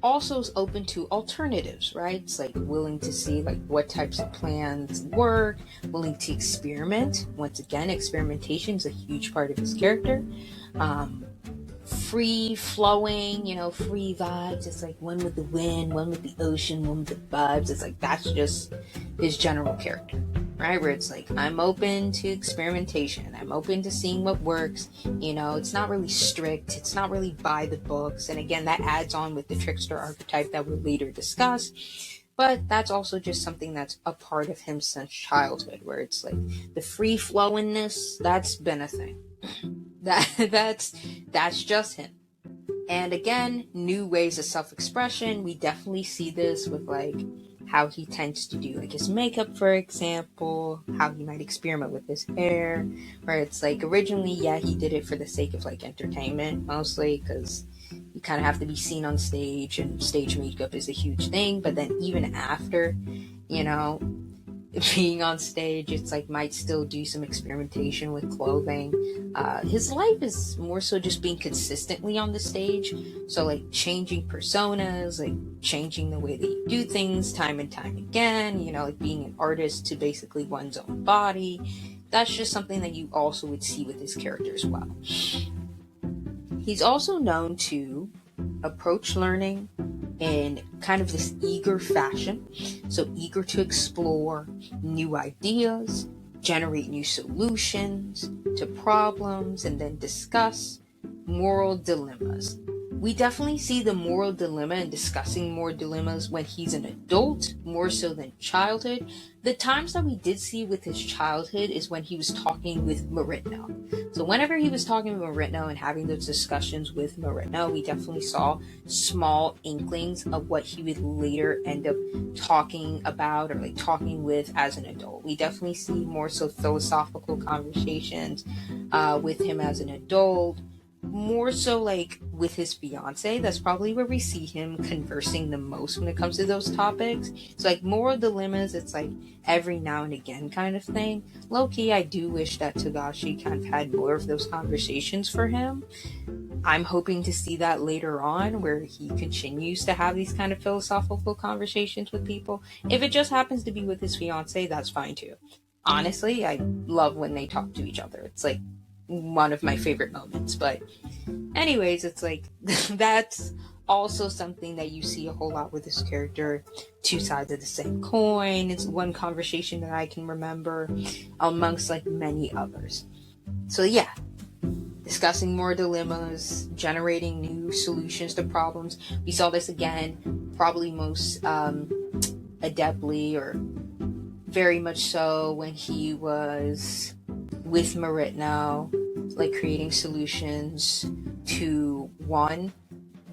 also is open to alternatives, right? It's like willing to see like what types of plans work, willing to experiment. Once again, experimentation is a huge part of his character. Free flowing, free vibes. It's like one with the wind, one with the ocean, one with the vibes. It's like, that's just his general character, right? Where it's like, I'm open to experimentation. I'm open to seeing what works. It's not really strict. It's not really by the books. And again, that adds on with the trickster archetype that we'll later discuss. But that's also just something that's a part of him since childhood, where it's like the free flowingness, that's been a thing. That's just him. And again, new ways of self-expression. We definitely see this with like how he tends to do like his makeup, for example, how he might experiment with his hair, where it's like originally, yeah, he did it for the sake of like entertainment, mostly because you kind of have to be seen on stage, and stage makeup is a huge thing. But then even after, being on stage, it's like might still do some experimentation with clothing. His life is more so just being consistently on the stage, so like changing personas, like changing the way that you do things time and time again, like being an artist to basically one's own body. That's just something that you also would see with his character as well. He's also known to approach learning in kind of this eager fashion. So eager to explore new ideas, generate new solutions to problems, and then discuss moral dilemmas. We definitely see the moral dilemma and discussing more dilemmas when he's an adult, more so than childhood. The times that we did see with his childhood is when he was talking with Marino. So whenever he was talking with Marino and having those discussions with Marino, we definitely saw small inklings of what he would later end up talking about or like talking with as an adult. We definitely see more so philosophical conversations with him as an adult. More so like with his fiance, that's probably where we see him conversing the most when it comes to those topics. So like moral dilemmas, it's like every now and again kind of thing. Low-key, I do wish that Togashi kind of had more of those conversations for him. I'm hoping to see that later on, where he continues to have these kind of philosophical conversations with people. If it just happens to be with his fiance, that's fine too. Honestly, I love when they talk to each other. It's like one of my favorite moments. But anyways, it's like that's also something that you see a whole lot with this character. Two sides of the same coin. It's one conversation that I can remember amongst like many others. So yeah, discussing more dilemmas, generating new solutions to problems. We saw this again probably most adeptly, or very much so, when he was with Marino, like creating solutions to one,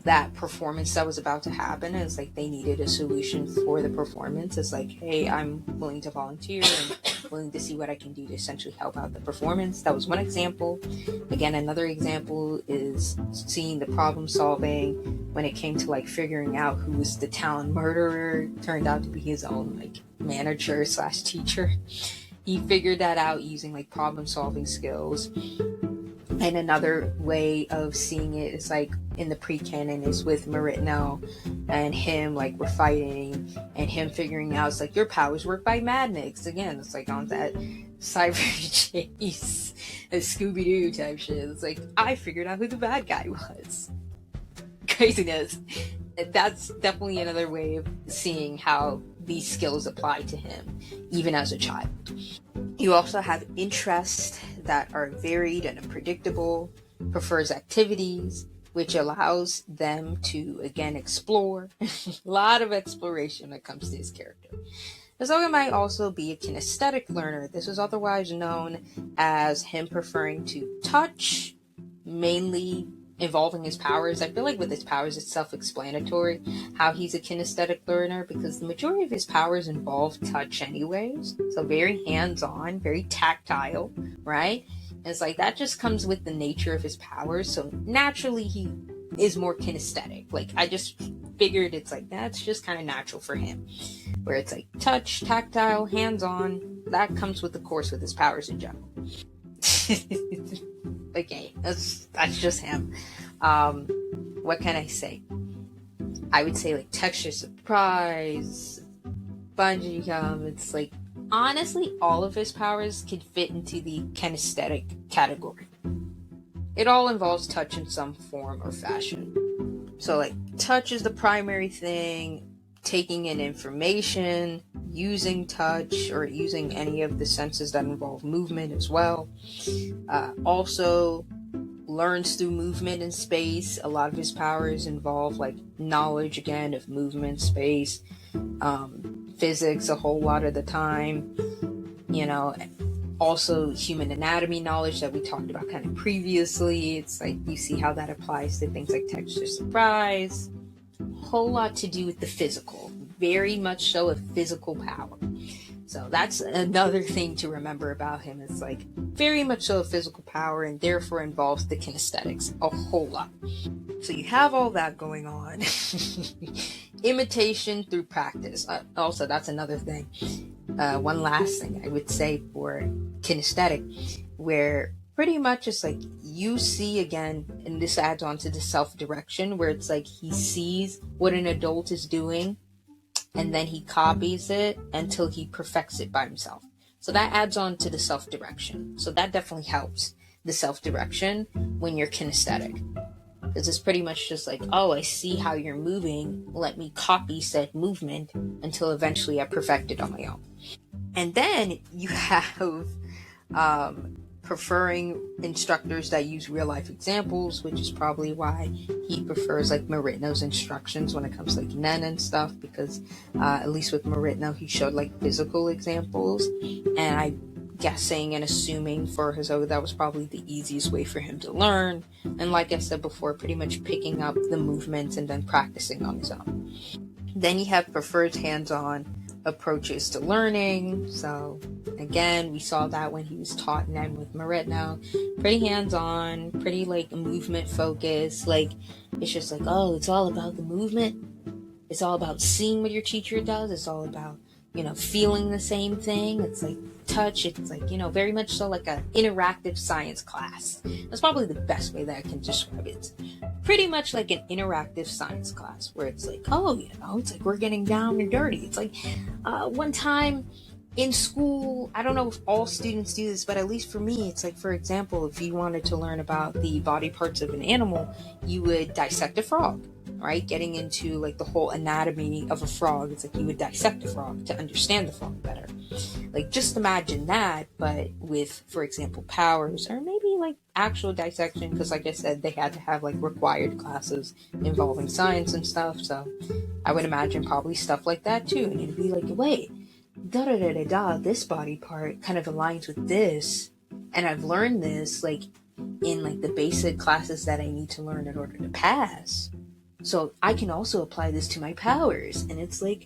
that performance that was about to happen. It's like they needed a solution for the performance. It's like, hey, I'm willing to volunteer and willing to see what I can do to essentially help out the performance. That was one example. Again, another example is seeing the problem solving when it came to like figuring out who was the talent murderer. Turned out to be his own like manager / teacher. He figured that out using like problem solving skills. And another way of seeing it is like in the pre-canon is with Marino and him, like we're fighting and him figuring out it's like your powers work by madness. Again, it's like on that cyber chase, a Scooby-Doo type shit. It's like I figured out who the bad guy was. Craziness. That's definitely another way of seeing how these skills apply to him, even as a child. You also have interests that are varied and unpredictable, prefers activities, which allows them to, again, explore. A lot of exploration when it comes to his character. Hisoka might also be a kinesthetic learner. This is otherwise known as him preferring to touch, mainly involving his powers. I feel like with his powers it's self-explanatory how he's a kinesthetic learner, because the majority of his powers involve touch anyways. So very hands-on, very tactile, right? And it's like that just comes with the nature of his powers. So naturally he is more kinesthetic. Like I just figured it's like that's just kind of natural for him. Where it's like touch, tactile, hands-on, that comes with the course with his powers in general. Okay, that's just him. What can I say? I would say like texture surprise, bungee jump. It's like honestly all of his powers could fit into the kinesthetic category. It all involves touch in some form or fashion. So like touch is the primary thing, taking in information, using touch, or using any of the senses that involve movement as well. Also learns through movement in space. A lot of his powers involve like knowledge again of movement, space, physics a whole lot of the time. You know, also human anatomy knowledge that we talked about kind of previously. It's like you see how that applies to things like texture surprise. Whole lot to do with the physical, very much so a physical power. So that's another thing to remember about him. It's like very much so a physical power, and therefore involves the kinesthetics a whole lot. So you have all that going on. Imitation through practice. Also, that's another thing. One last thing I would say for kinesthetic, where pretty much it's like you see again, and this adds on to the self-direction, where it's like he sees what an adult is doing and then he copies it until he perfects it by himself. So that adds on to the self-direction. So that definitely helps the self-direction when you're kinesthetic. Because it's pretty much just like, oh, I see how you're moving. Let me copy said movement until eventually I perfect it on my own. And then you have preferring instructors that use real life examples, which is probably why he prefers like Marino's instructions when it comes to like Nen and stuff, because at least with Marino he showed like physical examples, and I guessing and assuming for Hisoka that was probably the easiest way for him to learn, and like I said before, pretty much picking up the movements and then practicing on his own. Then you have preferred hands-on approaches to learning. So again, we saw that when he was taught Nen with Marino, pretty hands-on, pretty like movement focused. Like it's just like, oh, it's all about the movement, it's all about seeing what your teacher does, it's all about, you know, feeling the same thing. It's like touch, it's like, you know, very much so like an interactive science class. That's probably the best way that I can describe it. Pretty much like an interactive science class where it's like, oh, you know, it's like we're getting down and dirty. It's like one time in school, I don't know if all students do this, but at least for me, it's like, for example, if you wanted to learn about the body parts of an animal, you would dissect a frog, right? Getting into like the whole anatomy of a frog, it's like you would dissect a frog to understand the frog better. Like just imagine that, but with, for example, powers, or maybe like actual dissection, because like I said, they had to have like required classes involving science and stuff, so I would imagine probably stuff like that too. And it'd be like, wait, this body part kind of aligns with this, and I've learned this like in like the basic classes that I need to learn in order to pass, so I can also apply this to my powers. And it's like,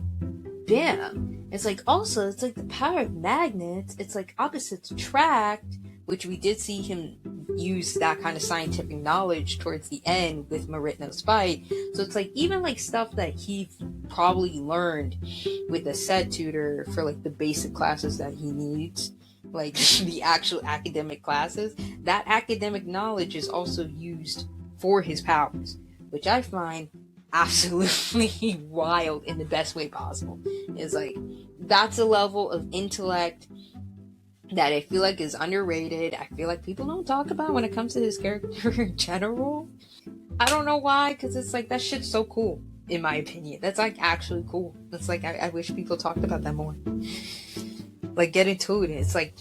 bam. It's like, also, it's like the power of magnets, it's like opposites attract, which we did see him use that kind of scientific knowledge towards the end with Marino's fight. So it's like even like stuff that he probably learned with a set tutor for like the basic classes that he needs, like the actual academic classes, that academic knowledge is also used for his powers, which I find absolutely wild in the best way possible. It's like, that's a level of intellect that I feel like is underrated. I feel like people don't talk about when it comes to his character in general. I don't know why, because it's like, that shit's so cool, in my opinion. That's like actually cool. That's like, I wish people talked about that more. Like, get into it. It's like,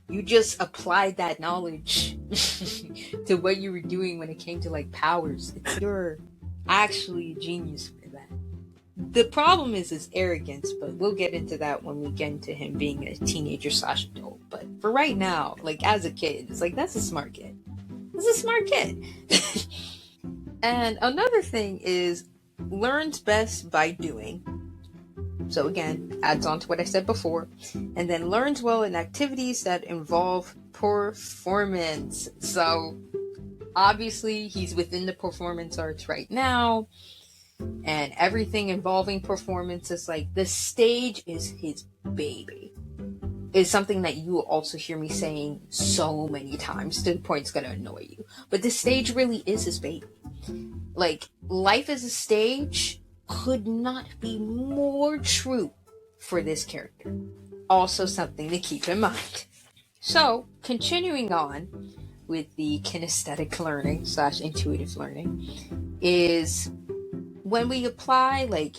you just applied that knowledge to what you were doing when it came to like powers. You're actually a genius for that. The problem is his arrogance, but we'll get into that when we get into him being a teenager / adult. But for right now, like as a kid, it's like, that's a smart kid. That's a smart kid. And another thing is, learns best by doing. So again, adds on to what I said before. And then learns well in activities that involve performance. So obviously he's within the performance arts right now, and everything involving performance is like, the stage is his baby. Is something that you will also hear me saying so many times to the point it's gonna annoy you. But the stage really is his baby. Like, life as a stage could not be more true for this character. Also something to keep in mind. So, continuing on with the kinesthetic learning / intuitive learning, is when we apply, like,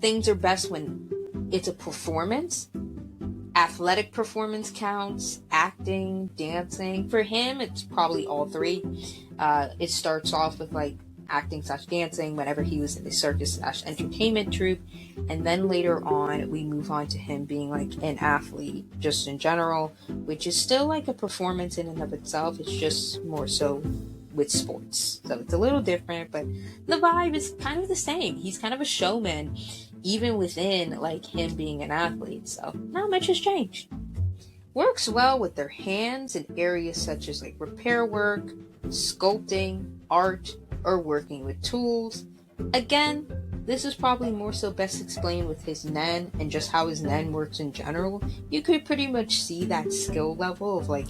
things are best when it's a performance. Athletic performance counts, acting, dancing. For him, it's probably all three. It starts off with like acting / dancing whenever he was in the circus / entertainment troupe, and then later on we move on to him being like an athlete just in general, which is still like a performance in and of itself. It's just more so with sports, so it's a little different, but the vibe is kind of the same. He's kind of a showman even within like him being an athlete, so not much has changed. Works well with their hands in areas such as like repair work, sculpting, art, or working with tools. Again, this is probably more so best explained with his Nen and just how his Nen works in general. You could pretty much see that skill level of like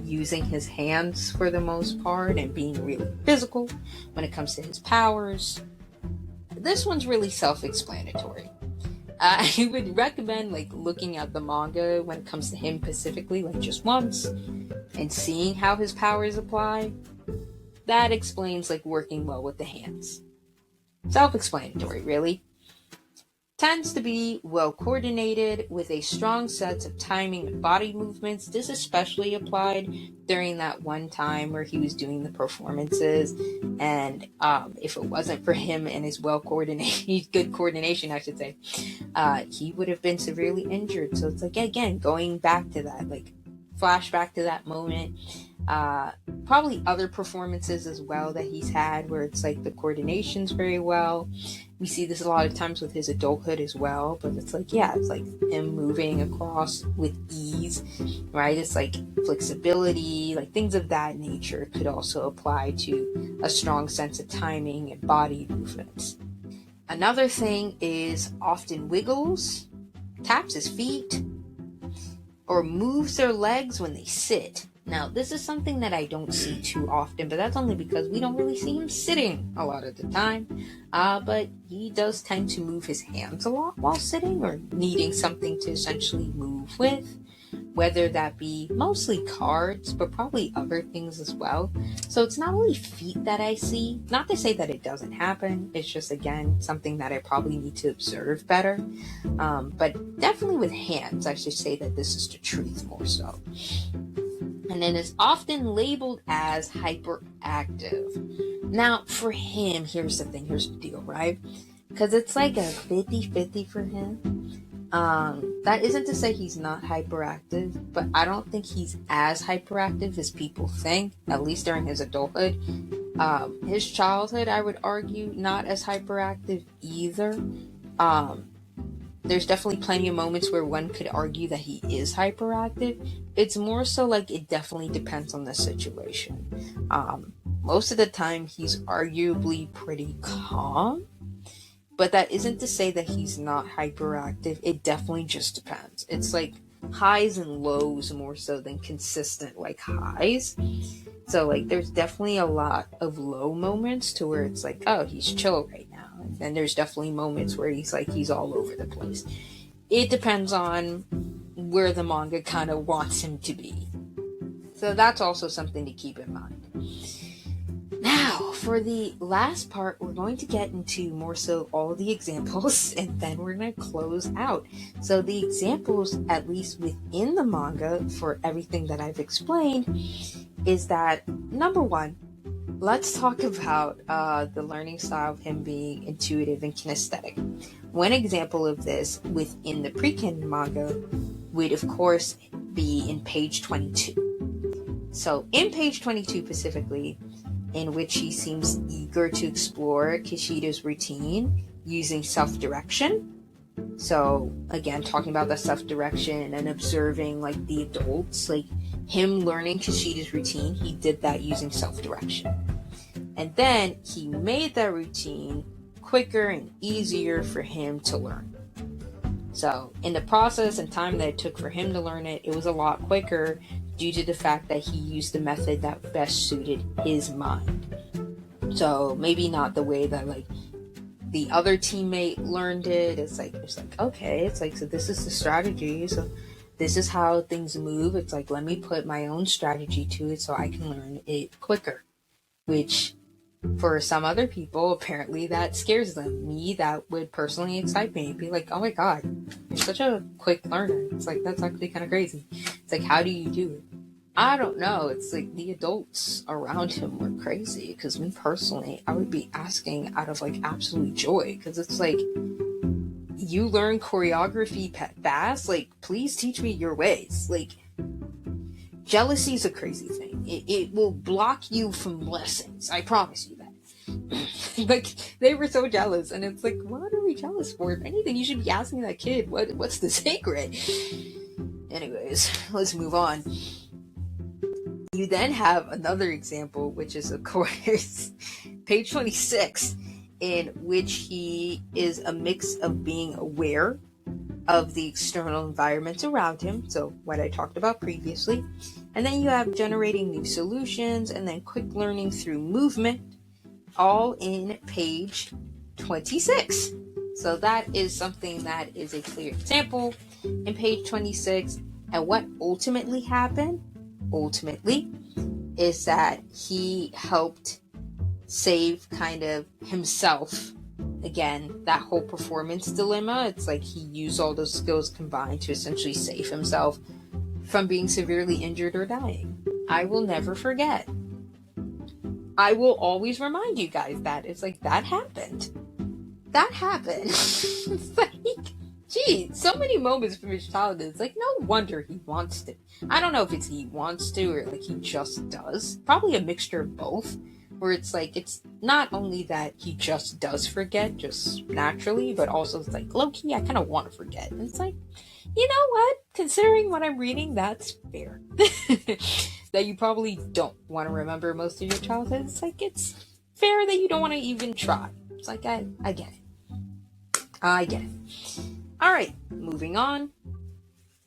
using his hands for the most part and being really physical when it comes to his powers. This one's really self-explanatory. I would recommend like looking at the manga when it comes to him specifically, like just once, and seeing how his powers apply. That explains like working well with the hands. Self-explanatory, really. tends to be well coordinated with a strong sense of timing and body movements. This especially applied during that one time where he was doing the performances, and if it wasn't for him and his good coordination, I should say, he would have been severely injured. So it's like, again, going back to that, like flashback to that moment. Probably other performances as well that he's had where it's like the coordination's very well. We see this a lot of times with his adulthood as well, but it's like, yeah, it's like him moving across with ease, right? It's like flexibility, like things of that nature could also apply to a strong sense of timing and body movements. Another thing is often wiggles, taps his feet, or moves their legs when they sit. Now, this is something that I don't see too often, but that's only because we don't really see him sitting a lot of the time. But he does tend to move his hands a lot while sitting or needing something to essentially move with, whether that be mostly cards, but probably other things as well. So it's not only feet that I see. Not to say that it doesn't happen. It's just, again, something that I probably need to observe better. But definitely with hands, I should say that this is the truth more so. And then it's often labeled as hyperactive. Now, for him, here's the deal, right? Because it's like a 50-50 for him. That isn't to say he's not hyperactive, but I don't think he's as hyperactive as people think, at least during his adulthood. His childhood, I would argue, not as hyperactive either. There's definitely plenty of moments where one could argue that he is hyperactive. It's more so like it definitely depends on the situation. Most of the time, he's arguably pretty calm. But that isn't to say that he's not hyperactive. It definitely just depends. It's like highs and lows more so than consistent like highs. So like there's definitely a lot of low moments to where it's like, oh, he's chill right now. And then there's definitely moments where he's all over the place. It depends on where the manga kind of wants him to be. So that's also something to keep in mind. Now, for the last part, we're going to get into more so all the examples, and then we're going to close out. So the examples, at least within the manga, for everything that I've explained, is that, number one, let's talk about the learning style of him being intuitive and kinesthetic. One example of this within the pre-canon manga would, of course, be in page 22. So in page 22 specifically, in which he seems eager to explore Kishida's routine using self-direction. So again, talking about the self-direction and observing like the adults, like him learning Kishida's routine, he did that using self-direction. And then he made that routine quicker and easier for him to learn. So in the process and time that it took for him to learn it, it was a lot quicker due to the fact that he used the method that best suited his mind. So maybe not the way that like the other teammate learned it. It's like okay, it's like, so this is the strategy, so this is how things move. It's like, let me put my own strategy to it so I can learn it quicker, which for some other people, apparently that scares them. Me, that would personally excite me. It'd be like, oh my god, you're such a quick learner. It's like, that's actually kind of crazy. It's like, how do you do it? I don't know. It's like the adults around him were crazy, because me personally, I would be asking out of like absolute joy, because it's like, you learn choreography fast, like please teach me your ways. Like, jealousy is a crazy thing. It will block you from lessons. I promise you that. Like, they were so jealous, and it's like, what are we jealous for? If anything, you should be asking that kid, what's the secret? Anyways, let's move on. You then have another example, which is, of course, page 26, in which he is a mix of being aware of the external environments around him, so what I talked about previously, and then you have generating new solutions, and then quick learning through movement, all in page 26. So that is something that is a clear example in page 26, and what ultimately happened, is that he helped save kind of himself again, that whole performance dilemma, it's like he used all those skills combined to essentially save himself from being severely injured or dying. I will never forget. I will always remind you guys that. It's like, that happened. That happened. It's like, gee, so many moments from his childhood. It's like, no wonder he wants to. I don't know if it's he wants to or like he just does. Probably a mixture of both. Where it's like, it's not only that he just does forget, just naturally, but also it's like, low-key, I kind of want to forget. And it's like, you know what? Considering what I'm reading, that's fair. That you probably don't want to remember most of your childhood. It's like, it's fair that you don't want to even try. It's like, I get it. I get it. Alright, moving on.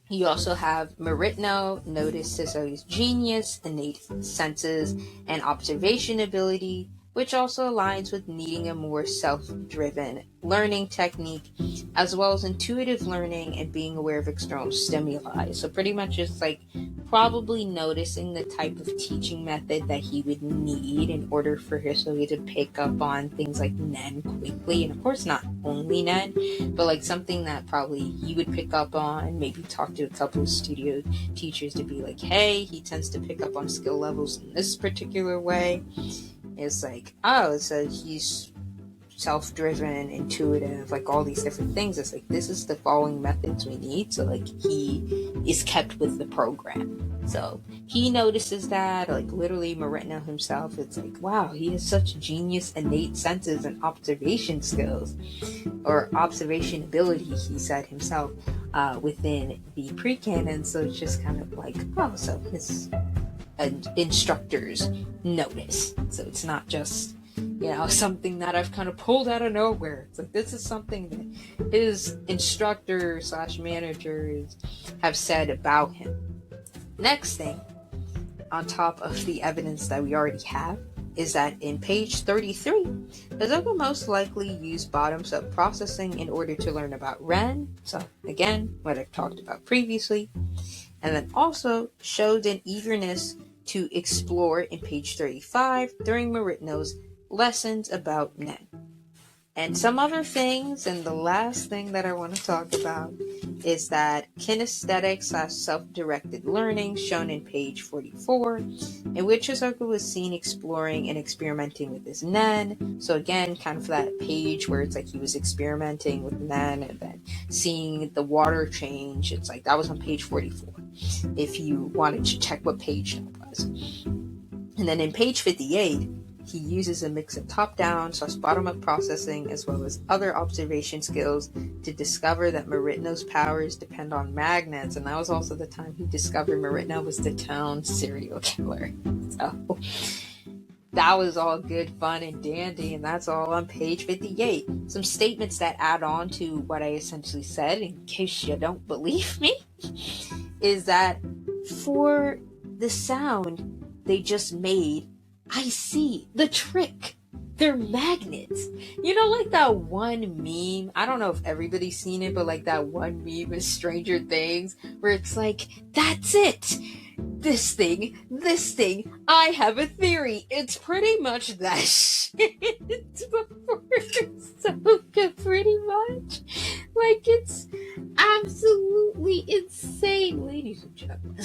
You also have Meritno noticed Hisoka's genius, innate senses, and observation ability, which also aligns with needing a more self-driven learning technique, as well as intuitive learning and being aware of external stimuli. So pretty much it's like probably noticing the type of teaching method that he would need in order for Hisoka to pick up on things like Nen quickly. And of course not only Nen, but like something that probably he would pick up on, maybe talk to a couple of studio teachers to be like, hey, he tends to pick up on skill levels in this particular way. It's like, oh, so he's self-driven, intuitive, like all these different things. It's like, this is the following methods we need. So like he is kept with the program. So he notices that, like literally Meritno himself, it's like, wow, he has such genius innate senses and observation skills, or observation ability, he said himself, within the pre-canon. So it's just kind of like, oh, so his instructors notice. So it's not just, you know, something that I've kind of pulled out of nowhere. It's like, this is something that his instructors / managers have said about him. Next thing, on top of the evidence that we already have, is that in page 33, Hisoka most likely used bottoms-up processing in order to learn about Ren. So again, what I've talked about previously. And then also showed an eagerness to explore in page 35 during Meritno's lessons about Nen. And some other things, and the last thing that I want to talk about is that kinesthetic / self-directed learning shown in page 44, in which Hisoka was seen exploring and experimenting with his Nen. So again, kind of that page where it's like he was experimenting with Nen and then seeing the water change. It's like, that was on page 44, if you wanted to check what page that was. And then in page 58, he uses a mix of top-down / bottom-up processing as well as other observation skills to discover that Meritno's powers depend on magnets, and that was also the time he discovered Meritno was the town serial killer. So that was all good fun and dandy, and that's all on page 58. Some statements that add on to what I essentially said, in case you don't believe me, is that for the sound they just made, I see the trick. They're magnets. You know, like that one meme, I don't know if everybody's seen it, but like that one meme with Stranger Things, where it's like, that's it. This thing, I have a theory. It's pretty much that shit before Hisoka, pretty much. Like, it's absolutely insane, ladies and gentlemen.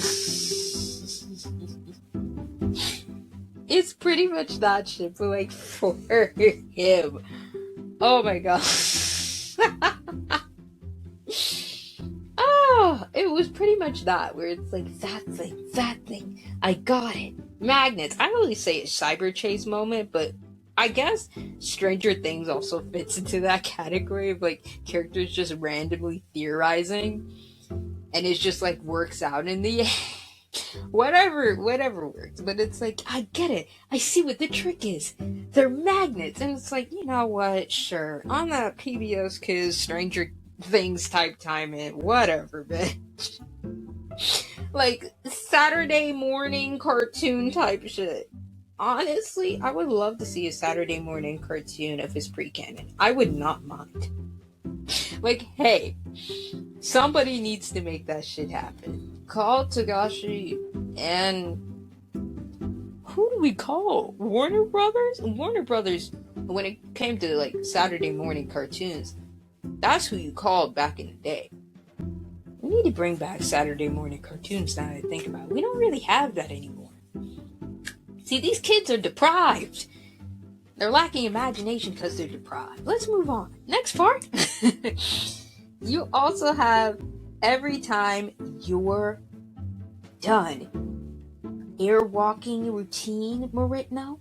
It's pretty much that shit, but like for him. Oh my god. Oh, it was pretty much that, where it's like, that thing, I got it. Magnets. I always say it's Cyber Chase moment, but I guess Stranger Things also fits into that category of like characters just randomly theorizing, and it just like works out in the end. Whatever works, but it's like, I get it. I see what the trick is. They're magnets, and it's like, you know what? Sure, on that PBS Kids Stranger Things type time in, whatever, bitch. Like Saturday morning cartoon type shit. Honestly, I would love to see a Saturday morning cartoon of his pre-canon. I would not mind. Like, hey, somebody needs to make that shit happen. Call Togashi and who do we call? Warner Brothers? Warner Brothers when it came to like Saturday morning cartoons, that's who you called back in the day. We need to bring back Saturday morning cartoons now that I think about it. We don't really have that anymore. See, these kids are deprived. They're lacking imagination because they're deprived. Let's move on. Next part. You also have every time you're done airwalking routine, Maritno,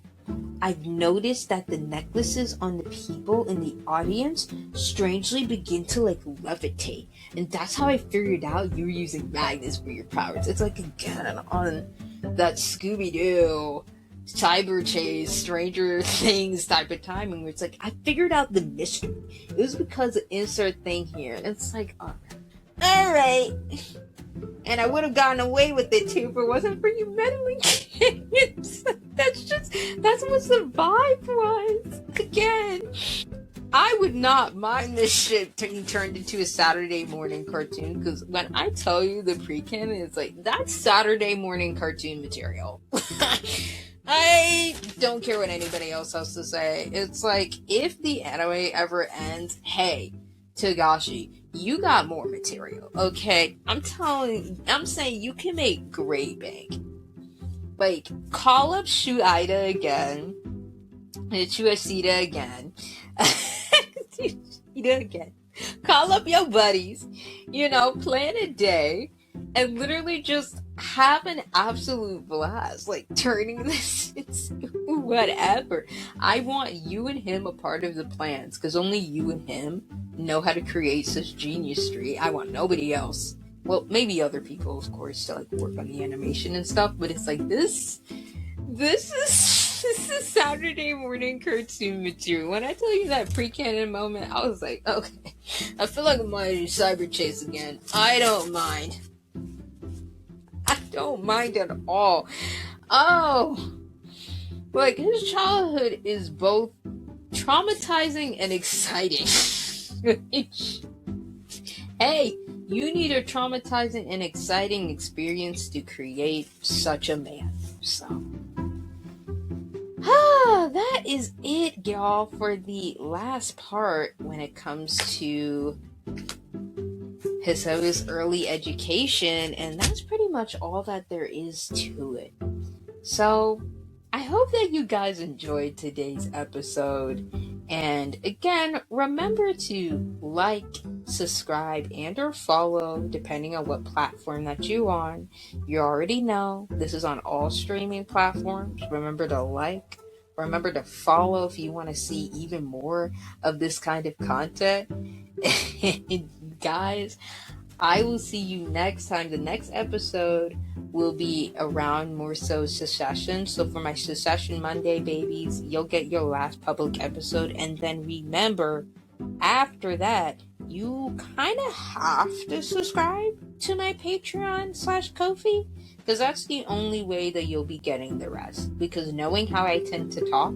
I've noticed that the necklaces on the people in the audience strangely begin to like levitate. And that's how I figured out you're using magnets for your powers. It's like again on that Scooby-Doo cyber chase, Stranger Things type of timing where it's like I figured out the mystery. It was because of insert thing here. And it's like, alright. And I would have gotten away with it too if it wasn't for you meddling kids. That's what the vibe was. Again, I would not mind this shit being turned into a Saturday morning cartoon, because when I tell you the pre-canon, it's like, that's Saturday morning cartoon material. I don't care what anybody else has to say. It's like, if the anime ever ends, hey, Togashi, you got more material, okay? I'm saying you can make great bank. Like, call up Shueida again. Shueida again. Shueida again. Call up your buddies. Plan a day. And literally just have an absolute blast. Like, turning this into whatever. I want you and him a part of the plans. Because only you and him know how to create such geniusry. I want nobody else. Well, maybe other people, of course, to like work on the animation and stuff, but it's like this is Saturday morning cartoon material. When I tell you that pre-canon moment, I was like, okay, I feel like I'm on cyber chase again. I don't mind at all. Oh, like his childhood is both traumatizing and exciting. Hey, you need a traumatizing and exciting experience to create such a man. So, that is it, y'all, for the last part when it comes to Hisoka's early education, and that's pretty much all that there is to it. So, I hope that you guys enjoyed today's episode. And again, remember to like, subscribe, and or follow, depending on what platform that you're on. You already know, this is on all streaming platforms. Remember to like, remember to follow if you want to see even more of this kind of content. Guys, I will see you next time. The next episode will be around more so Secession. So for my Secession Monday babies, you'll get your last public episode. And then remember, after that, you kind of have to subscribe to my Patreon/Ko-fi, because that's the only way that you'll be getting the rest. Because knowing how I tend to talk,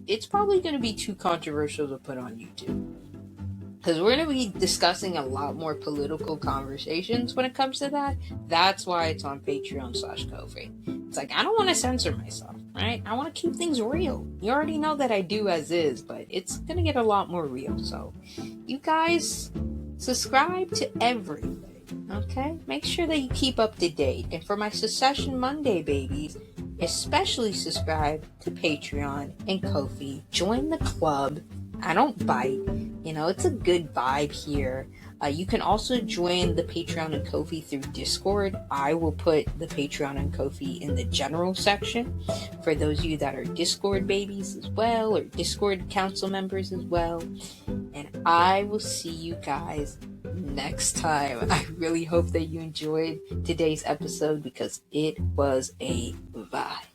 it's probably going to be too controversial to put on YouTube. Because we're going to be discussing a lot more political conversations when it comes to that. That's why it's on Patreon/Ko-fi. It's like, I don't want to censor myself, right? I want to keep things real. You already know that I do as is, but it's going to get a lot more real. So, you guys, subscribe to everything, okay? Make sure that you keep up to date. And for my Secession Monday babies, especially subscribe to Patreon and Ko-fi. Join the club. I don't bite. It's a good vibe here. You can also join the Patreon and Ko-fi through Discord. I will put the Patreon and Ko-fi in the general section for those of you that are Discord babies as well, or Discord council members as well. And I will see you guys next time. I really hope that you enjoyed today's episode because it was a vibe.